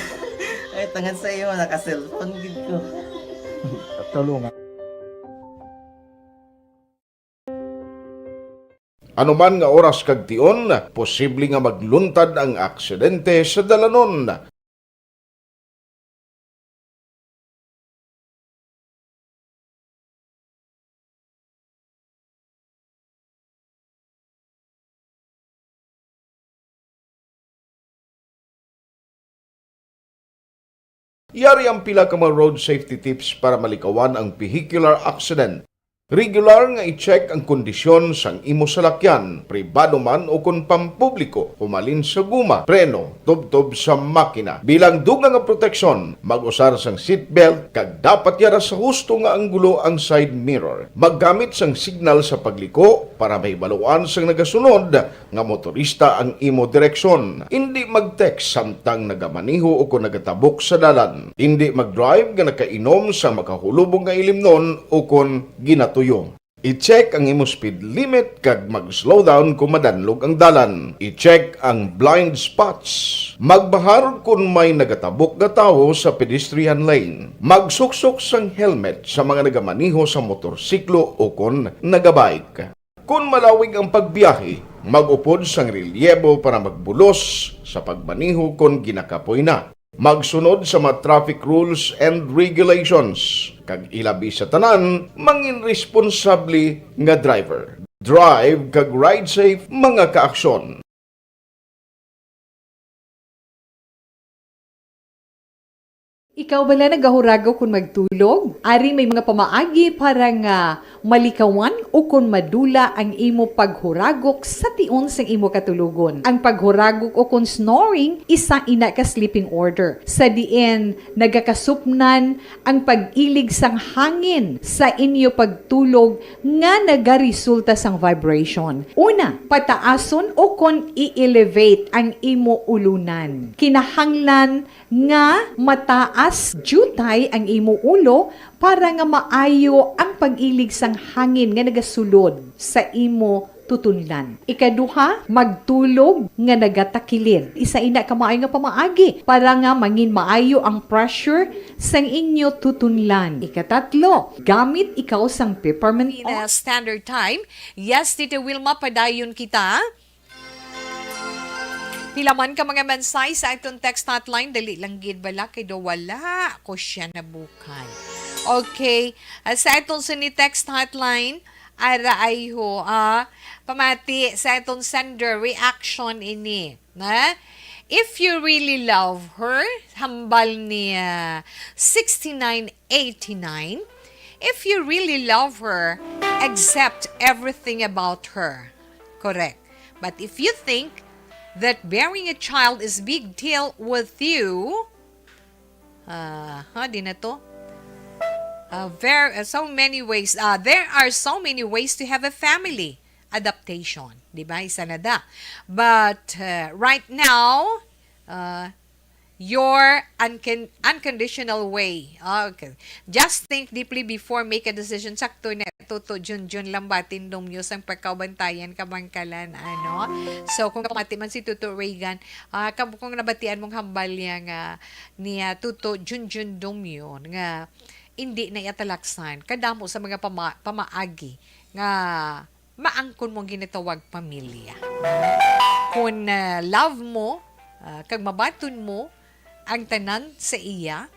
Ay, tangan sa iyo, naka-cellphone gid ko. Tulungan. Anuman nga oras kag tion, posible nga magluntad ang aksidente sa dalanon. Yari ang pila ka mga road safety tips para malikawan ang vehicular accident. Regular nga i-check ang kondisyon sang imo salakyan, pribado man o kung pampubliko, humalin sa guma, preno, tubtob sa makina. Bilang dugang nga proteksyon, mag-usar sang seatbelt, kag dapat yara sa husto nga anggulo ang side mirror. Maggamit sang signal sa pagliko para may baluan sang nagasunod nga motorista ang imo direksyon. Hindi mag-text samtang nagamaniho o kung nagatabok sa dalan. Hindi mag-drive nga nakainom sa makahulubong nga ilimnon o kung ginato tuyo. I-check ang imo speed limit kag mag-slow down kung madanlog ang dalan. I-check ang blind spots. Magbahar kung may nagatabok nga tawo sa pedestrian lane. Magsuksok sang helmet sa mga nagamaniho sa motorsiklo o kung nagabike. Kung malawig ang pagbiyahe, mag-upod sang relyebo para magbulos sa pagmaniho kung ginakapoy na. Magsunod sa mga traffic rules and regulations. Kag ilabi sa tanan, mangin responsable nga driver. Drive kag ride safe mga kaaksyon. Ikaw bala nagahurago kung magtulog? Ari may mga pamaagi para nga malikawan o kung madula ang imo paghuragok sa tion sang imo katulugon. Ang paghuragok o kung snoring, isa ina ka sleeping order. Sa diin, nagakasupnan ang pag-ilig sang hangin sa inyo pagtulog nga nagaresulta sang vibration. Una, pataason o kung i-elevate ang imo ulunan. Kinahanglan nga mataas jutay ang imo ulo para nga maayo ang pag-ilig sang hangin nga nagasulod sa imo tutunlan. Ikaduha, magtulog nga nagatakilid. Isa ina ka maayo nga pamaagi para nga mangin maayo ang pressure sang inyo tutunlan. Ikatatlo, gamit ikaw sang peppermint In a standard time. Yes, Tita Wilma, padayon kita. Pilaman ka mga mensay sa itong text hotline. Dali lang gid bala kay do wala ko siya nabukan. Okay. Sa itong sini text hotline, ara ay ho, pamati sa itong sender reaction ini. Na? If you really love her, hambal niya 6989. If you really love her, accept everything about her. Correct. But if you think that bearing a child is big deal with you, di na to. There are so many ways to have a family. Adaptation, di ba? Isa na da. But right now, your unconditional way. Okay. Just think deeply before make a decision. Sakto na tuto Junjun lang batin dong news ang pagkabantayan kabangkalan ano. So kung kapati man si Tuto Reagan, kung nabatian mong hambal niya Tuto Junjun dong yun nga hindi na iyatalaksan kadamo sa mga pamaagi nga maangkon mong ginatawag pamilya. Kung love mo, kag mabaton mo ang tanan sa iya,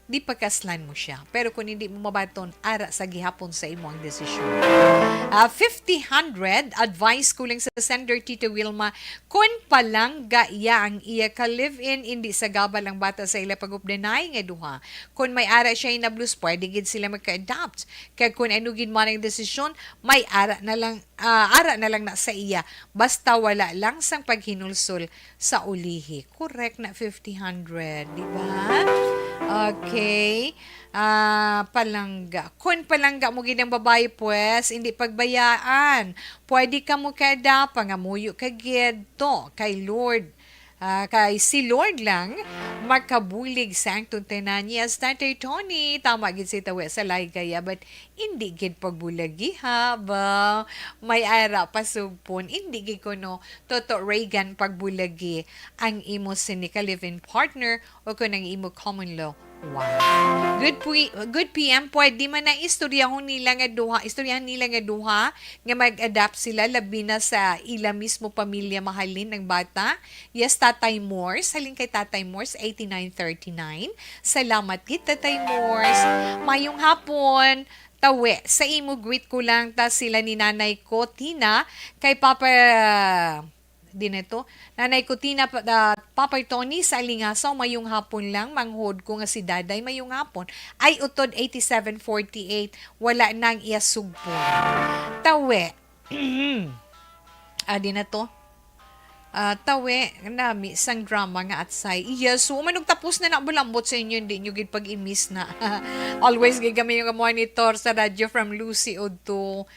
di pagkaslan mo siya. Pero kung hindi mo mabaton, ara sa gihapon sa imo ang desisyon. 50-100, advice ko lang sa sender Tita Wilma, kung palang iya ang iya ka live-in, hindi sa gabal ang bata sa ila pag-updanay nga duha. Kung may ara siya inablus, pwede gid sila magka-adapt. Kaya kung ano gid man ang desisyon, may ara na lang na sa iya. Basta wala lang sang paghinulsol sa ulihi. Correct na 50-100, di ba? Okay. Palangga. Kung palangga mo ginang babae pues, hindi pagbayaan. Pwede ka mo kada, pangamuyo ka gito kay Lord. Kay si Lord lang, makabulig sa ang tuntanan niya. Tatay Tony, tama gid si tawe sa laygaya, but hindi gid pagbulagi ha, ba? May ara pasugpon, hindi gid ko no, Toto Reagan pagbulagi ang imo sinika live-in partner o kung ang imo common law. Wow. Good PM, pwede man na istoryahan nila nga duha nga mag-adapt sila labi na sa ila mismo pamilya mahalin ng bata. Yes, Tatay Morse. Halin kay Tatay Morse, 8939. Salamat kit Tatay Morse. Mayong hapon. Tawe, sa imo greet ko lang ta sila ni nanay ko, Tina, kay Papa nanay ko Tina, Papa Tony sa Lingasaw, mayong hapon lang, manghod ko nga si Daday, mayong hapon, ay utod 8748, wala nang iyasugpon. Tawe, tawe, nami, sang drama nga at say, yes, so, manong tapos na bulambot sa inyo, hindi nyo gid pag-imis na. Always gigami yung monitor sa radyo from Lucy Odto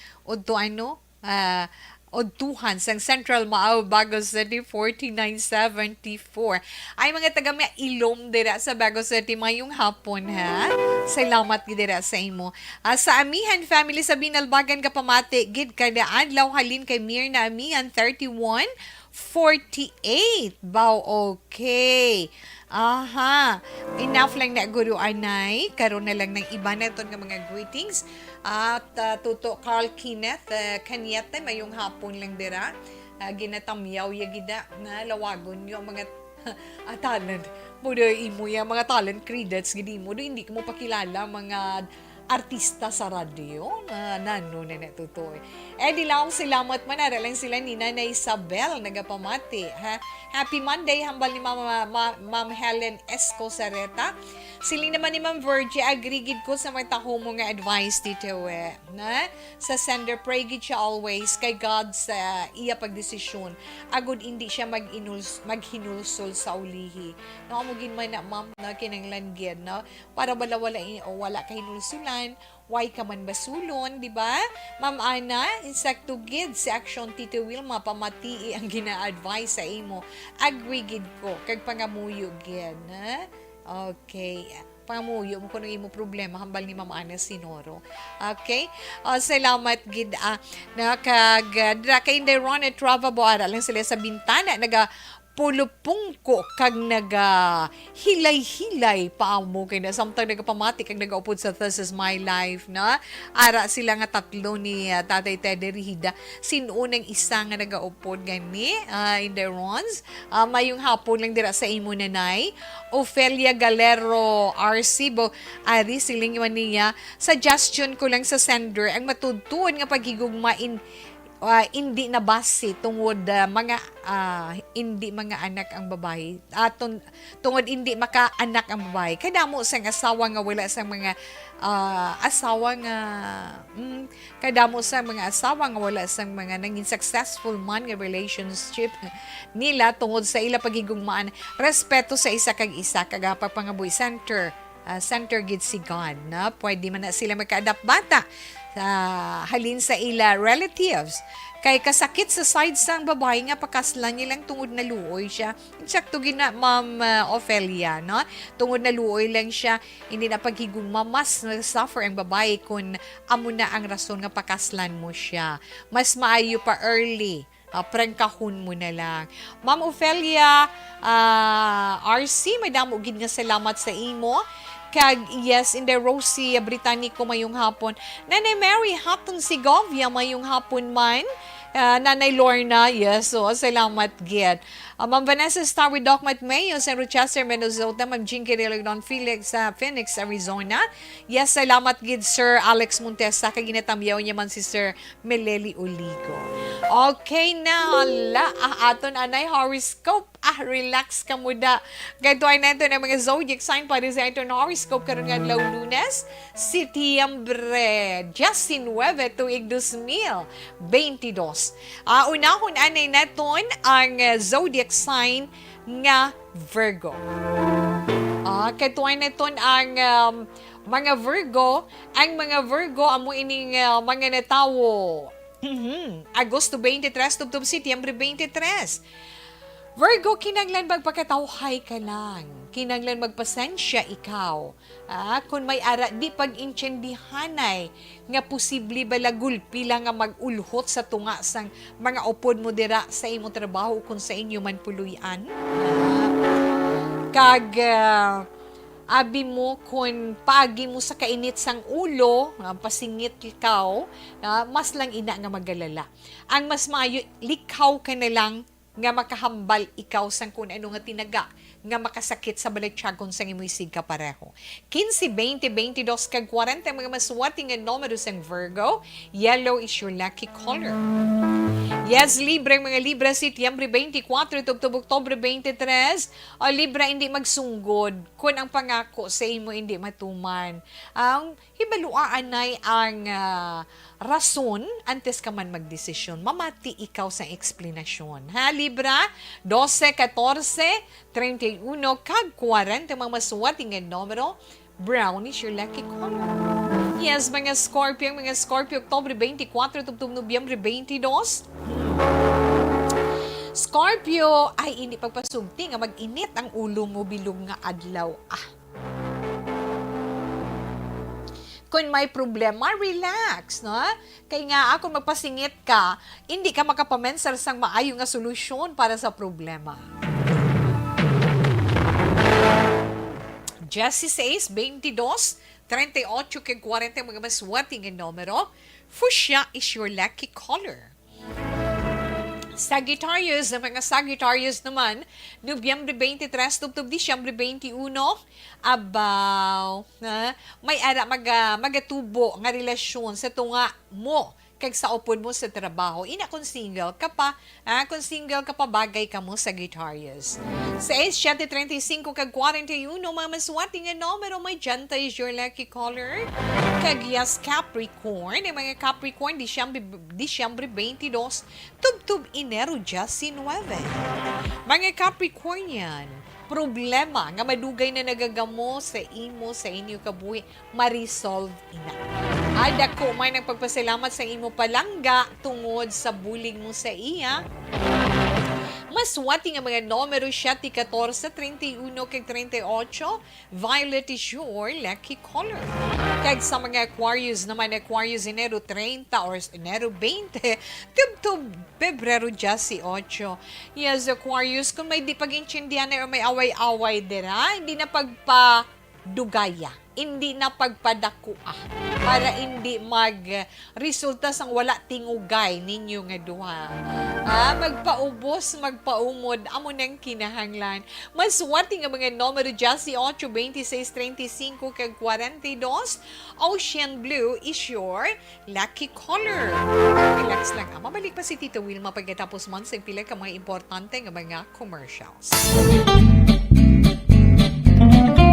Odtuhan sang Central Maaw, Bagos City, 4974. Ay mga taga may ilom dira sa Bagos City mayong hapon ha. Salamat gid dira sa imo. Sa Amihan family sa Binalbagan ka pamati gid kada adlaw halin kay Mirna Amihan 3148. Bow okay. Aha. Enough lang na guru anay. Karon na lang ng iba na nga mga greetings. At Tuto Carl Kenneth, kanyete, mayong hapon lang dira. Ginatamyaw yagida na lawagon yung mga talent. Mudo imo yung mga talent credits, gini mo. Hindi mo pakilala mga artista sa radyo na nano na natutoy. Di lang salamat manara lang sila ni Nanay Isabel nagapamati. Ha? Happy Monday hambal ni Ma'am Helen Esco Sareta Siling naman ni Ma'am Virgie, agree gid ko sa mga taho mo nga advice dito na? Sa sender, pray gid siya always kay God sa iya pagdesisyon. Agud hindi siya maghinulsol sa ulihi. No, mo gid man na ma'am na kinanglan gid, no? Para wala ka hinulsulan, why ka man basulon, di ba? Ma'am Ana, insakto gid si Action Tito Wilma pamatii ang gina-advise sa imo. Agree gid ko kag pangamuyo gid, ha? Okay. Pangamuyo mo kuno imo problema hambal ni Ma'am Ana Sinoro. Okay? Salamat gid na kag dra kay Ron at Trava Boara lang sila sa bintana naga pulupungko kag naga hilay-hilay pa mo kay na samtang nagapamati kag nagaupod sa This Is My Life na ara sila nga tatlo ni Tatay Teddy Rihida sinunang isa nga nagaupod gani in the Rons mayong hapon lang dira sa imo nanay Ofelia Galero Arcibo ari siling man niya suggestion ko lang sa sender ang matudtuon nga paghigugmain hindi na base tungod hindi mga anak ang babae tungod hindi maka-anak ang babae kadamo sang asawa nga wala sang mga asawa nga kadamo sang mga asawa nga wala sang mga naging successful man nga relationship nila tungod sa ila pagigugmaan respeto sa isa kag isa kag pangaboy center gid si God na pwede man na sila magka-adapt bata halin sa ila relatives kay kasakit sa side sang babae nga pakaslan nilang tungod na luoy siya insakto gina Ma'am Ofelia no tungod na luoy lang siya hindi na paghigugma mas suffer ang babae kung amo na ang rason nga pakaslan mo siya mas maayo pa early prangkahon mo na lang. Ma'am Ofelia RC madamo gid nga salamat sa imo kag yes in the Rosie Britannico mayong hapon. Nanay Mary Hatton Segovia mayong hapon man. Nanay Lorna, yes, so salamat gid. Ma'am Vanessa Star with Doc Matt Mayo sa Rochester, Minnesota, Ma'am Jean Kirilo Don Felix sa Phoenix, Arizona. Yes, salamat gid Sir Alex Montesa kag ginatamyaw niya man si Sir Meleli Oligo. Okay na, aton anay horoscope. Relax ka muda. Gatuay na ito ng mga zodiac sign para sa ito na horoscope karon nga adlaw Lunes, Setiembre, Justin 9 tuig 2022. Unahon anay naton ang zodiac sign nga Virgo. Katuay na ito ang mga Virgo. Ang mga Virgo, amo ining mga natawo. Agosto 23, tubtob Setyembre 23. Virgo, kinanglan magpakatawhay ka lang. Kinanglan magpasensya ikaw. Kung may ara, di pag-intsendihanay nga posible balagulpi lang nga mag-ulhot sa tunga sang mga upod mo dira sa imo trabaho kung sa inyo man puluyan. Abi mo kung paagi mo sa kainit sang ulo, pasingit ikaw, mas lang ina nga magalala. Ang mas maayo, likaw ka na lang nga makahambal ikaw sang kung ano nga tinaga nga makasakit sa balatsyagon sang imoy sigka pareho. 15, 20, 22, kag 40 mga maswati nga numero sang Virgo, yellow is your lucky color. Yes, Libra, mga Libra, Setyembre 24, tubtob Oktobre 23, Libra, hindi magsunggod kung ang pangako sa imo hindi matuman. Ang hibaluaan ay ang rason antes ka man magdesisyon. Mamati ikaw sa eksplanasyon. Ha, Libra? 12, 14, 31, kag 40, mga masuwati nga numero, brown is your lucky color. Yes, mga Scorpio, Oktobre 24, tubtob Nobyembre 22. Scorpio, ay hindi pagpasugti nga mag-init ang ulo mo bilog nga adlaw. Kung may problema, relax, no? Kaya nga, kung magpasingit ka, hindi ka makapamensar sang maayo nga solusyon para sa problema. Jessie says, 22, 38, kag 40, mga maswati nga numero, fuchsia is your lucky color. Sagittarius, ang mga Sagittarius naman, Nobyembre 23, tubtob Disyembre 21, may ara magatubo nga relasyon sa tunga mo kag sa upod mo sa trabaho. Ina kung single ka pa, kung single ka pa, bagay ka mo sa Guitarius. Sa 7:35 kag 41, mga maswati nga numero, may janta is your lucky color. Kag yes, Capricorn, ang mga Capricorn, Disyembre 22, tub-tub Enero 19. Mga Capricornian, problema nga madugay na nagagamo sa inyo kabuhi, ma-resolve ina. Ada ko may nagpagpasalamat sa imo palangga tungod sa bullying mo sa iya. Maswati nga mga numero 7, 14, 31, kag 38, violet is your lucky color. Kag sa mga Aquarius naman, Aquarius Enero 30 or Enero 20, tub-tub Pebrero 18. Yes, Aquarius, kung may di pag-intindihan or may away-away dira, hindi na pagpadugaya, hindi na pagpadakua, para hindi mag-resulta sang wala tingugay ninyo nga duha. Magpaubos, magpaumod, amo nang kinahanglan. Maswati nga mga numero 18, 26, 35, kag 42, Ocean Blue is your lucky color. Relax lang. Mabalik pa si Tito Wilma pagkatapos man sa pila ka mga importante nga mga commercials.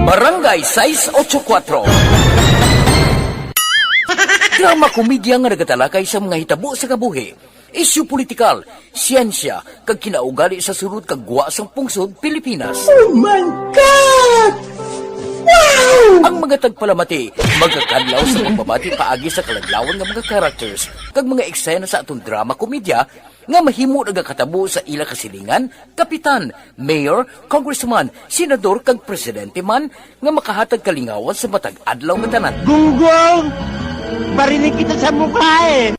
Barangay 684. Drama komedya nga nagatalakay sa mga hitabo sa kabuhi, isyu politikal, siyensya, kag kinaugali sa surut kag guwa sang pungsod Pilipinas. Oh my God! Wow! Ang mga tagpalamati magkakadlaw sa pagbabati paagi sa kaladlawan nga mga characters kag mga eksena sa atong drama komedya nga mahimo nagakatabo sa ila kasilingan, kapitan, mayor, congressman, senador kag presidente man nga makahatag kalingawan sa matag adlaw nga tanan. Gunggong! Barinig kita sa mukha eh!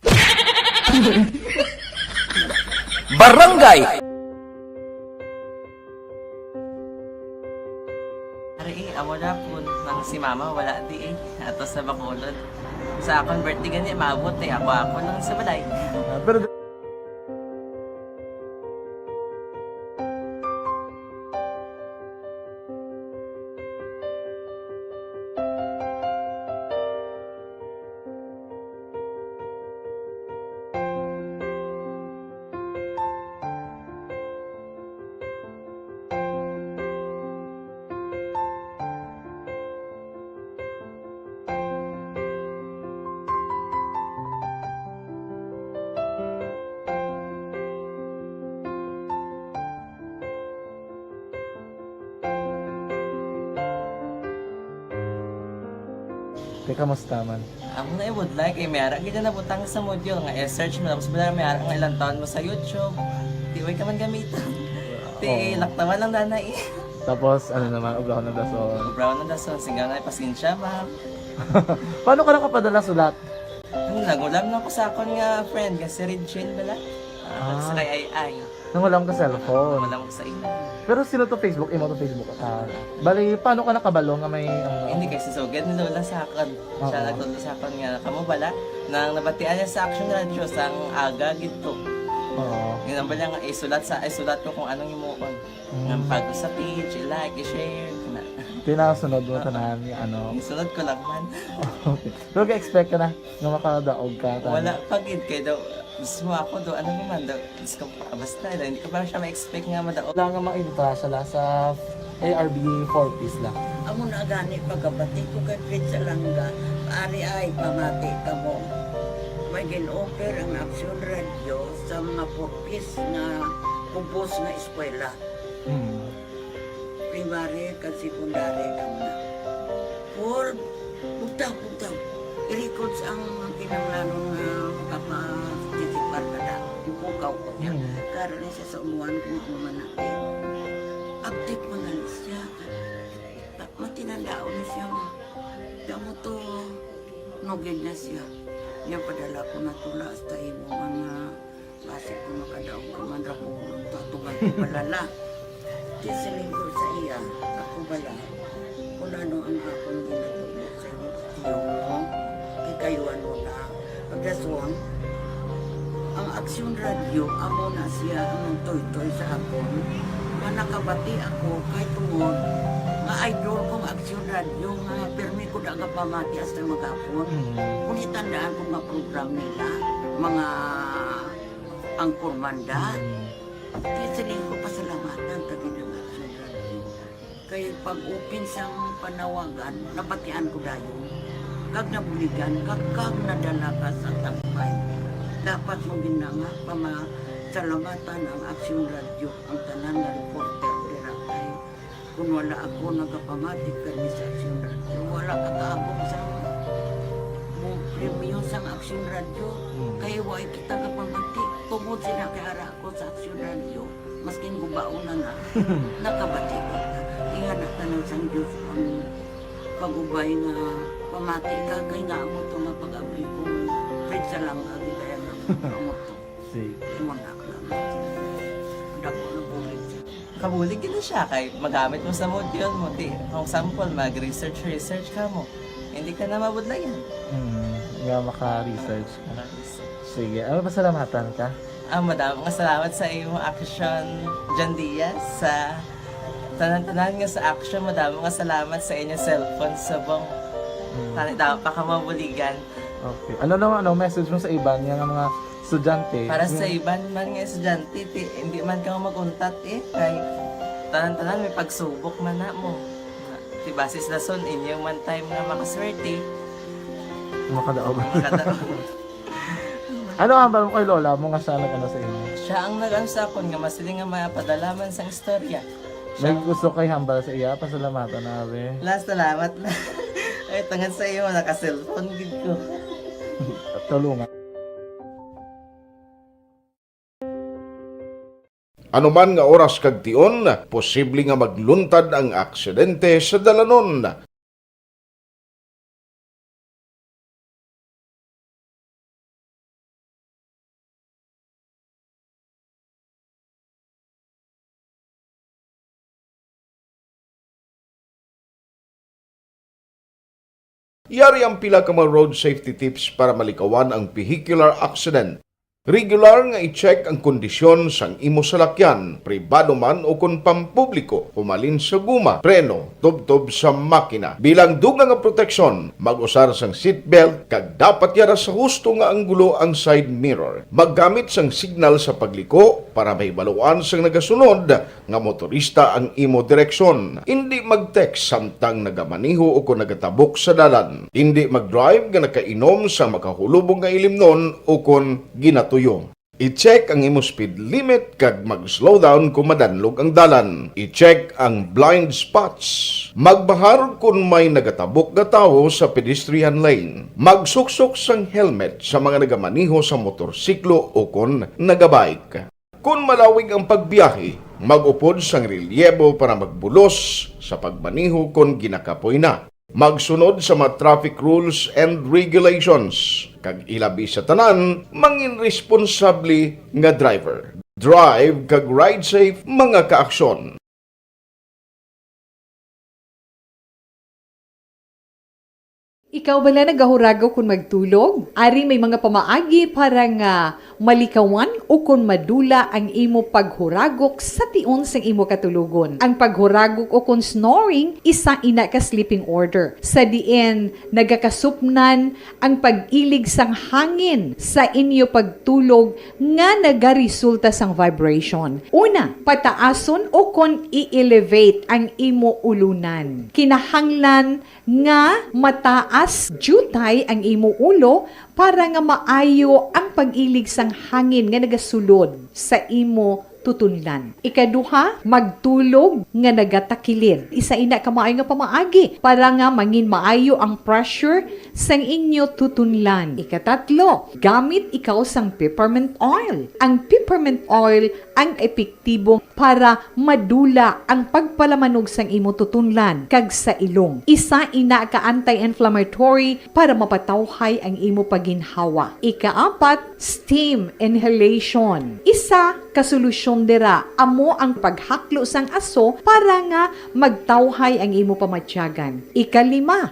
Barangay! Ari, amo na po. Nang si mama, wala di eh. Ato sa Bacolod. Sa akong birthday gani, maabot eh. Ako lang sa balay. Pero kamusta man? Ako na would like eh, mayara gid na butang sa module nga search mo tapos bala mayara nga ilang taon mo sa YouTube. Di way ka man gamitan. Di laktaman lang nanay. Tapos ano naman, ubraw ng dason. Ubraw ng dason, singa nga pasensya ma'am. Paano ka nakapadala sulat? Nagulam na ko sa akon nga friend kasi Regine bala. Sa kay ay. Nangulam ka cellphone. Nangulam ko sa ina. Pero sino to Facebook? Imo to Facebook. Bali, paano ka nakabalo nga may... Hindi kasi so, ganun lola sa akin. Siya nagtulo sa akin nga, kamo bala, nang nabatian niya sa Action Radio sang aga gito. Oo. Yun ang bala nga, isulat ko kung anong imukon. Ng pag sa page, i-like, i-share. Pinasunod mo tanan yung ano. Isunod ko lang man. Okay. Pero ka-expect ka na nga makadaog ka. Wala, pagid kayo daw. Gusto mo ako do, ano naman daw, basta hindi ko parang siya ma-expect nga madaog. Wala nga makita siya sa ARB 4-piece lang. Amo na gani pagkabati ko kay Pizza Langga, ari ay pamati ka mo. May gin-offer ang Action Radio sa mga 4-piece na kumpos na eskwela. Primary kag secondary ka na. For, bugtaw. I-records ang kinanglanong makapag-titikbar ka na. Yung kukaw ko niya. Karoon siya sa umuwan kung umanapin. Update mo na siya. Matinandao na siya. Damo to, nugid na siya. Yan padala ko na tula hasta imo mga klase ko makadaong kamandrakulong. Tatugan ko balala. Di silingkod sa iya. Ako bala. Kung ano ang akong ginatulog sa iyo mo. Kayo ano na. Pagdaswang, ang Action Radio, amo na siya ang toy-toy sa akon. Manakabati ako kay tungod nga idol kong Action Radio nga permi ko daga pamati hasta magapon. Kung itandaan ko nga program nila, mga angkormanda. Kaya siling ko pasalamatan kagi ng Action Radio. Kaya pag-upin sang panawagan, nabatian ko dayon. Kag nabuligan, kag nadala ka sa tampay. Dapat mo ginanga pamasalamatan ang Action Radio, ang tanan nga reporter dira kay kung wala ako nagapamatik kami sa Action Radio, wala kakaabot sa premium sang Action Radio, kaya wala kita kapamatik. Tungod sila kay ara ako sa Action Radio, maskin gubauna na, nakabatik ko na. Inga na tanong sang Diyos ang pag-ubay nga pamati ka, kay nga mo ito nga pag-abri ko, Fred sa lang, agi kaya nga mo ito. Imanak lang. Dako na bulit siya. Kabulig gina siya kay magamit mo sa module mo. Di, kung sample, mag-research ka mo. Hindi ka na mabudlayan. Nga maka-research ka na. Sige, pasalamatan ka? Madaming salamat sa iyong action, John Diaz. Sa tanan-tanan nga sa action, madaming salamat sa inyong cellphone sa bong. Dapat pa ka mabuligan. Okay. Ano naman, message mo sa iban, yung mga estudyante? Para sa iban man nga estudyante, hindi man ka maguntat kay tanan-tanan may pagsubok man na mo. Di basis lason, inyong man time nga makaswerte. Makadaog. Ano ang mo kay Lola mo nga siya nag-ano sa inyo? Siya ang nag-ansakon nga masiling nga mapadalaman sa istorya. May gusto kay hambal sa iya, pasalamatan na be. Last, salamat na. Ay, tangan sa iyo, naka-cellphone gid ko. Tulungan. Anuman nga oras kag tion, posible nga magluntad ang aksidente sa dalanon. Yari ang pila ka mga road safety tips para malikawan ang vehicular accident. Regular nga i-check ang kondisyon sang imo salakyan, pribado man o kung pampubliko, humalin sa guma, preno, tubtob sa makina. Bilang dugang nga proteksyon, mag-usar sang seatbelt, kag dapat yara sa husto nga anggulo ang side mirror. Maggamit sang signal sa pagliko para may baluan sang nagasunod nga motorista ang imo direksyon. Hindi mag-text samtang nagamaniho o kung nagatabok sa dalan. Hindi mag-drive nga nakainom sa makahulubong nga ilimnon o kung ginato tuyo. I-check ang imo speed limit kag mag-slow down kung madanlog ang dalan. I-check ang blind spots. Magbahar kung may nagatabok nga tawo sa pedestrian lane. Magsuksok sang helmet sa mga nagamaniho sa motorsiklo o kung nagabike. Kung malawig ang pagbiyahe, mag-upod sang relyebo para magbulos sa pagmaniho kung ginakapoy na. Magsunod sa mga traffic rules and regulations. Kag ilabi sa tanan, mangin responsable nga driver. Drive kag ride safe mga kaaksyon. Ikaw bala nagahuragaw kung magtulog? Ari may mga pamaagi para nga malikawan o kung madula ang imo paghuragok sa tion sang imo katulugon. Ang paghuragok o kung snoring, isa ina ka sleeping order. Sa diin, nagakasupnan ang pag-ilig sang hangin sa inyo pagtulog nga nagaresulta sang vibration. Una, pataason o kung i-elevate ang imo ulunan. Kinahanglan nga mataas jutay ang imo ulo para nga maayo ang pag-ilig sang hangin nga nagasulod sa imo tutunlan. Ikaduha, magtulog nga nagatakilid. Isa ina ka maayo nga pamaagi para nga mangin maayo ang pressure sang inyo tutunlan. Ikatatlo, gamit ikaw sang peppermint oil. Ang peppermint oil ang epektibo para madula ang pagpalamanog sang imo tutunlan kag sa ilong. Isa ina ka anti-inflammatory para mapatawhay ang imo paginhawa. Ikaapat, steam inhalation. Isa ka solusyon dira amo ang paghaklo sang aso para nga magtawhay ang imo pamatyagan. Ikalima,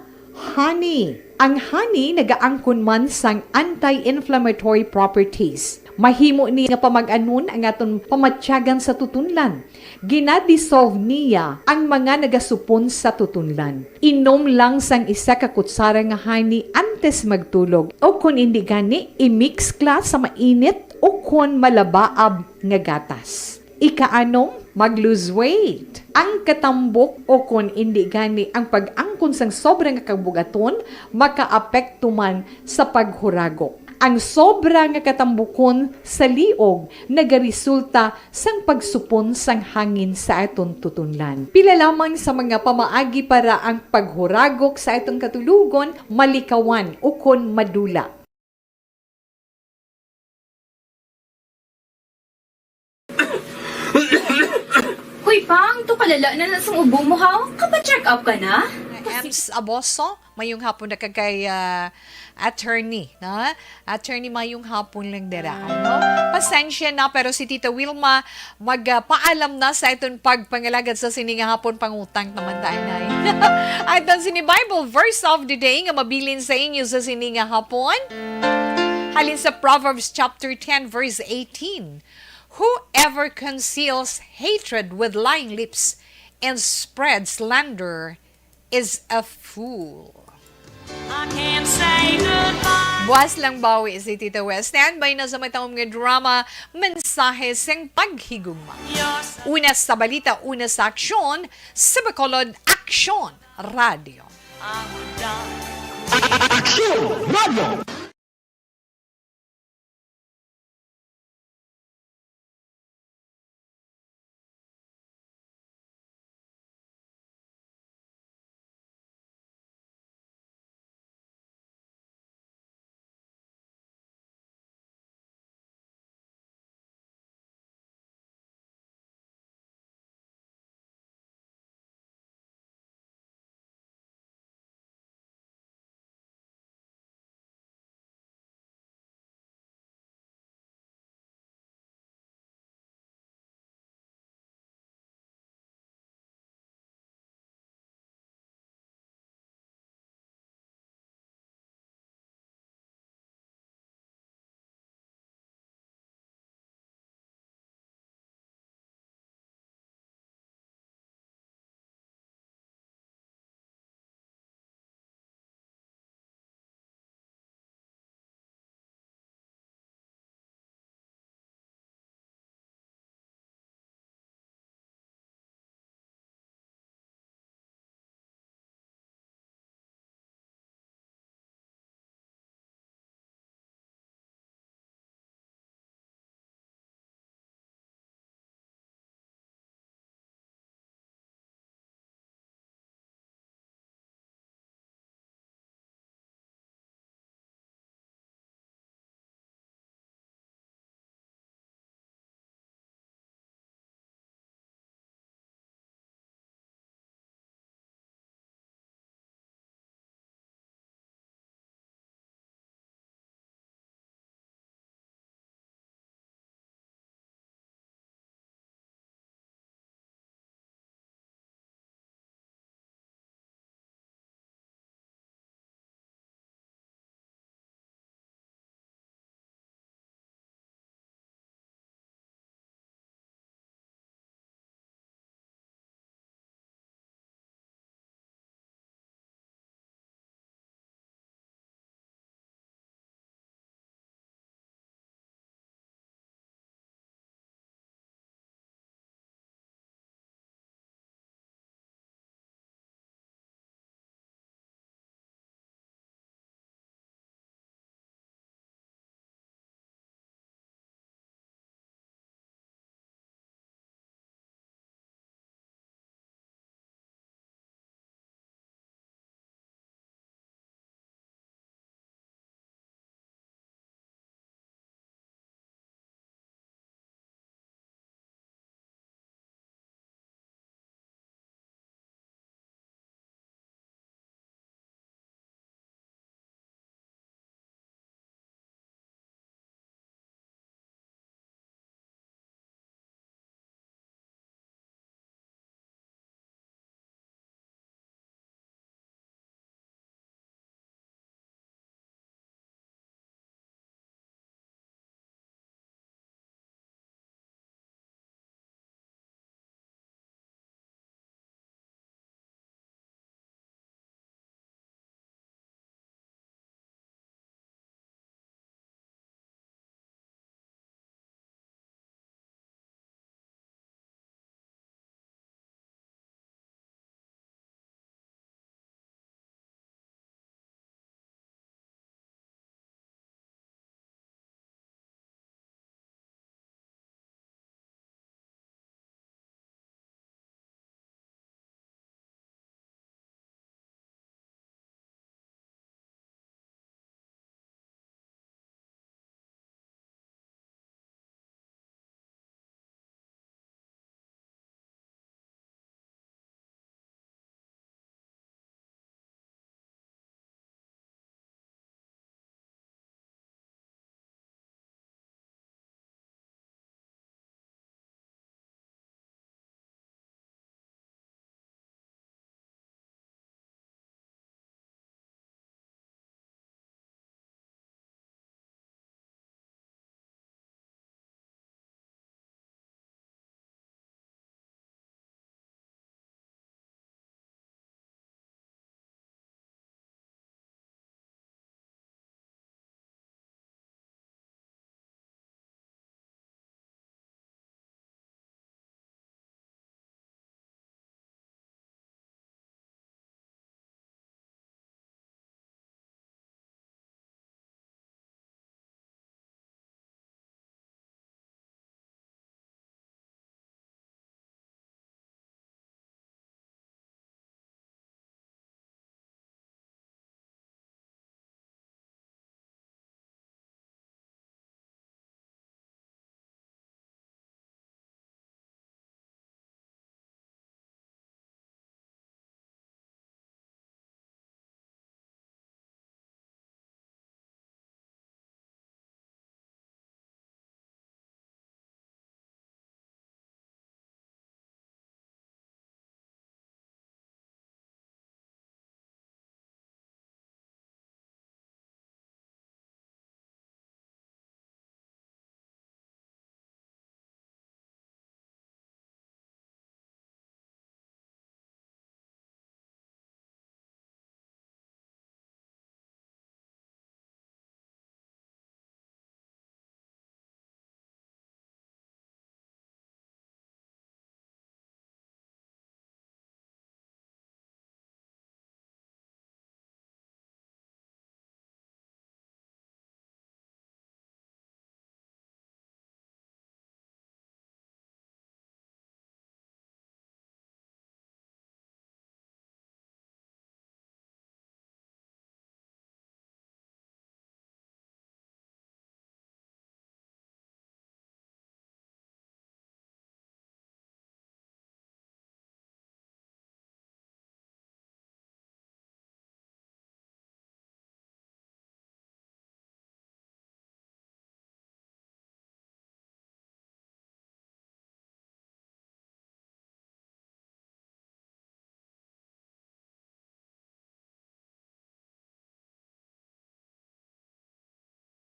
honey. Ang honey nagaangkon man sang anti-inflammatory properties. Mahimo ni nga pamag-anon ang aton pamatyagan sa tutunlan. Ginadissolve niya ang mga nagasupon sa tutunlan. Inom lang sang isa ka kutsara nga honey antes magtulog. O kung hindi gani, i-mix class sa mainit o kung malabaab nga gatas. Ika-anom, mag-lose weight. Ang katambok o kung hindi gani ang pag-angkon sang sobrang kabugaton, maka-apekto man sa paghurago. Ang sobra nga katambukon sa liog nagaresulta sang pagsupon sang hangin sa atong tutunlan. Pila lamang sa mga pamaagi para ang paghuragok sa atong katulugon, malikawan o kon madula. Hoy, Pang, to palala na sa ubo mo, ha? Kapa-check up ka na? Ems Aboso, mayong hapon na kagay attorney, na? Attorney mayong hapon lang dira, ano? Pasensya na, pero si Tita Wilma magpaalam na sa itong pagpangalagad sa sininga hapon pangutang naman tayo na. At ang sini Bible verse of the day nga mabilin sa inyo sa sininga hapon. Halin sa Proverbs chapter 10 verse 18. Whoever conceals hatred with lying lips and spreads slander is a fool. Buwas lang bawi si Tita West. Standby na sa matawang nga drama, mensahe sang paghigugma. Una sa balita, una sa aksyon, sa Bacolod Aksyon Radio. Aksyon Radio!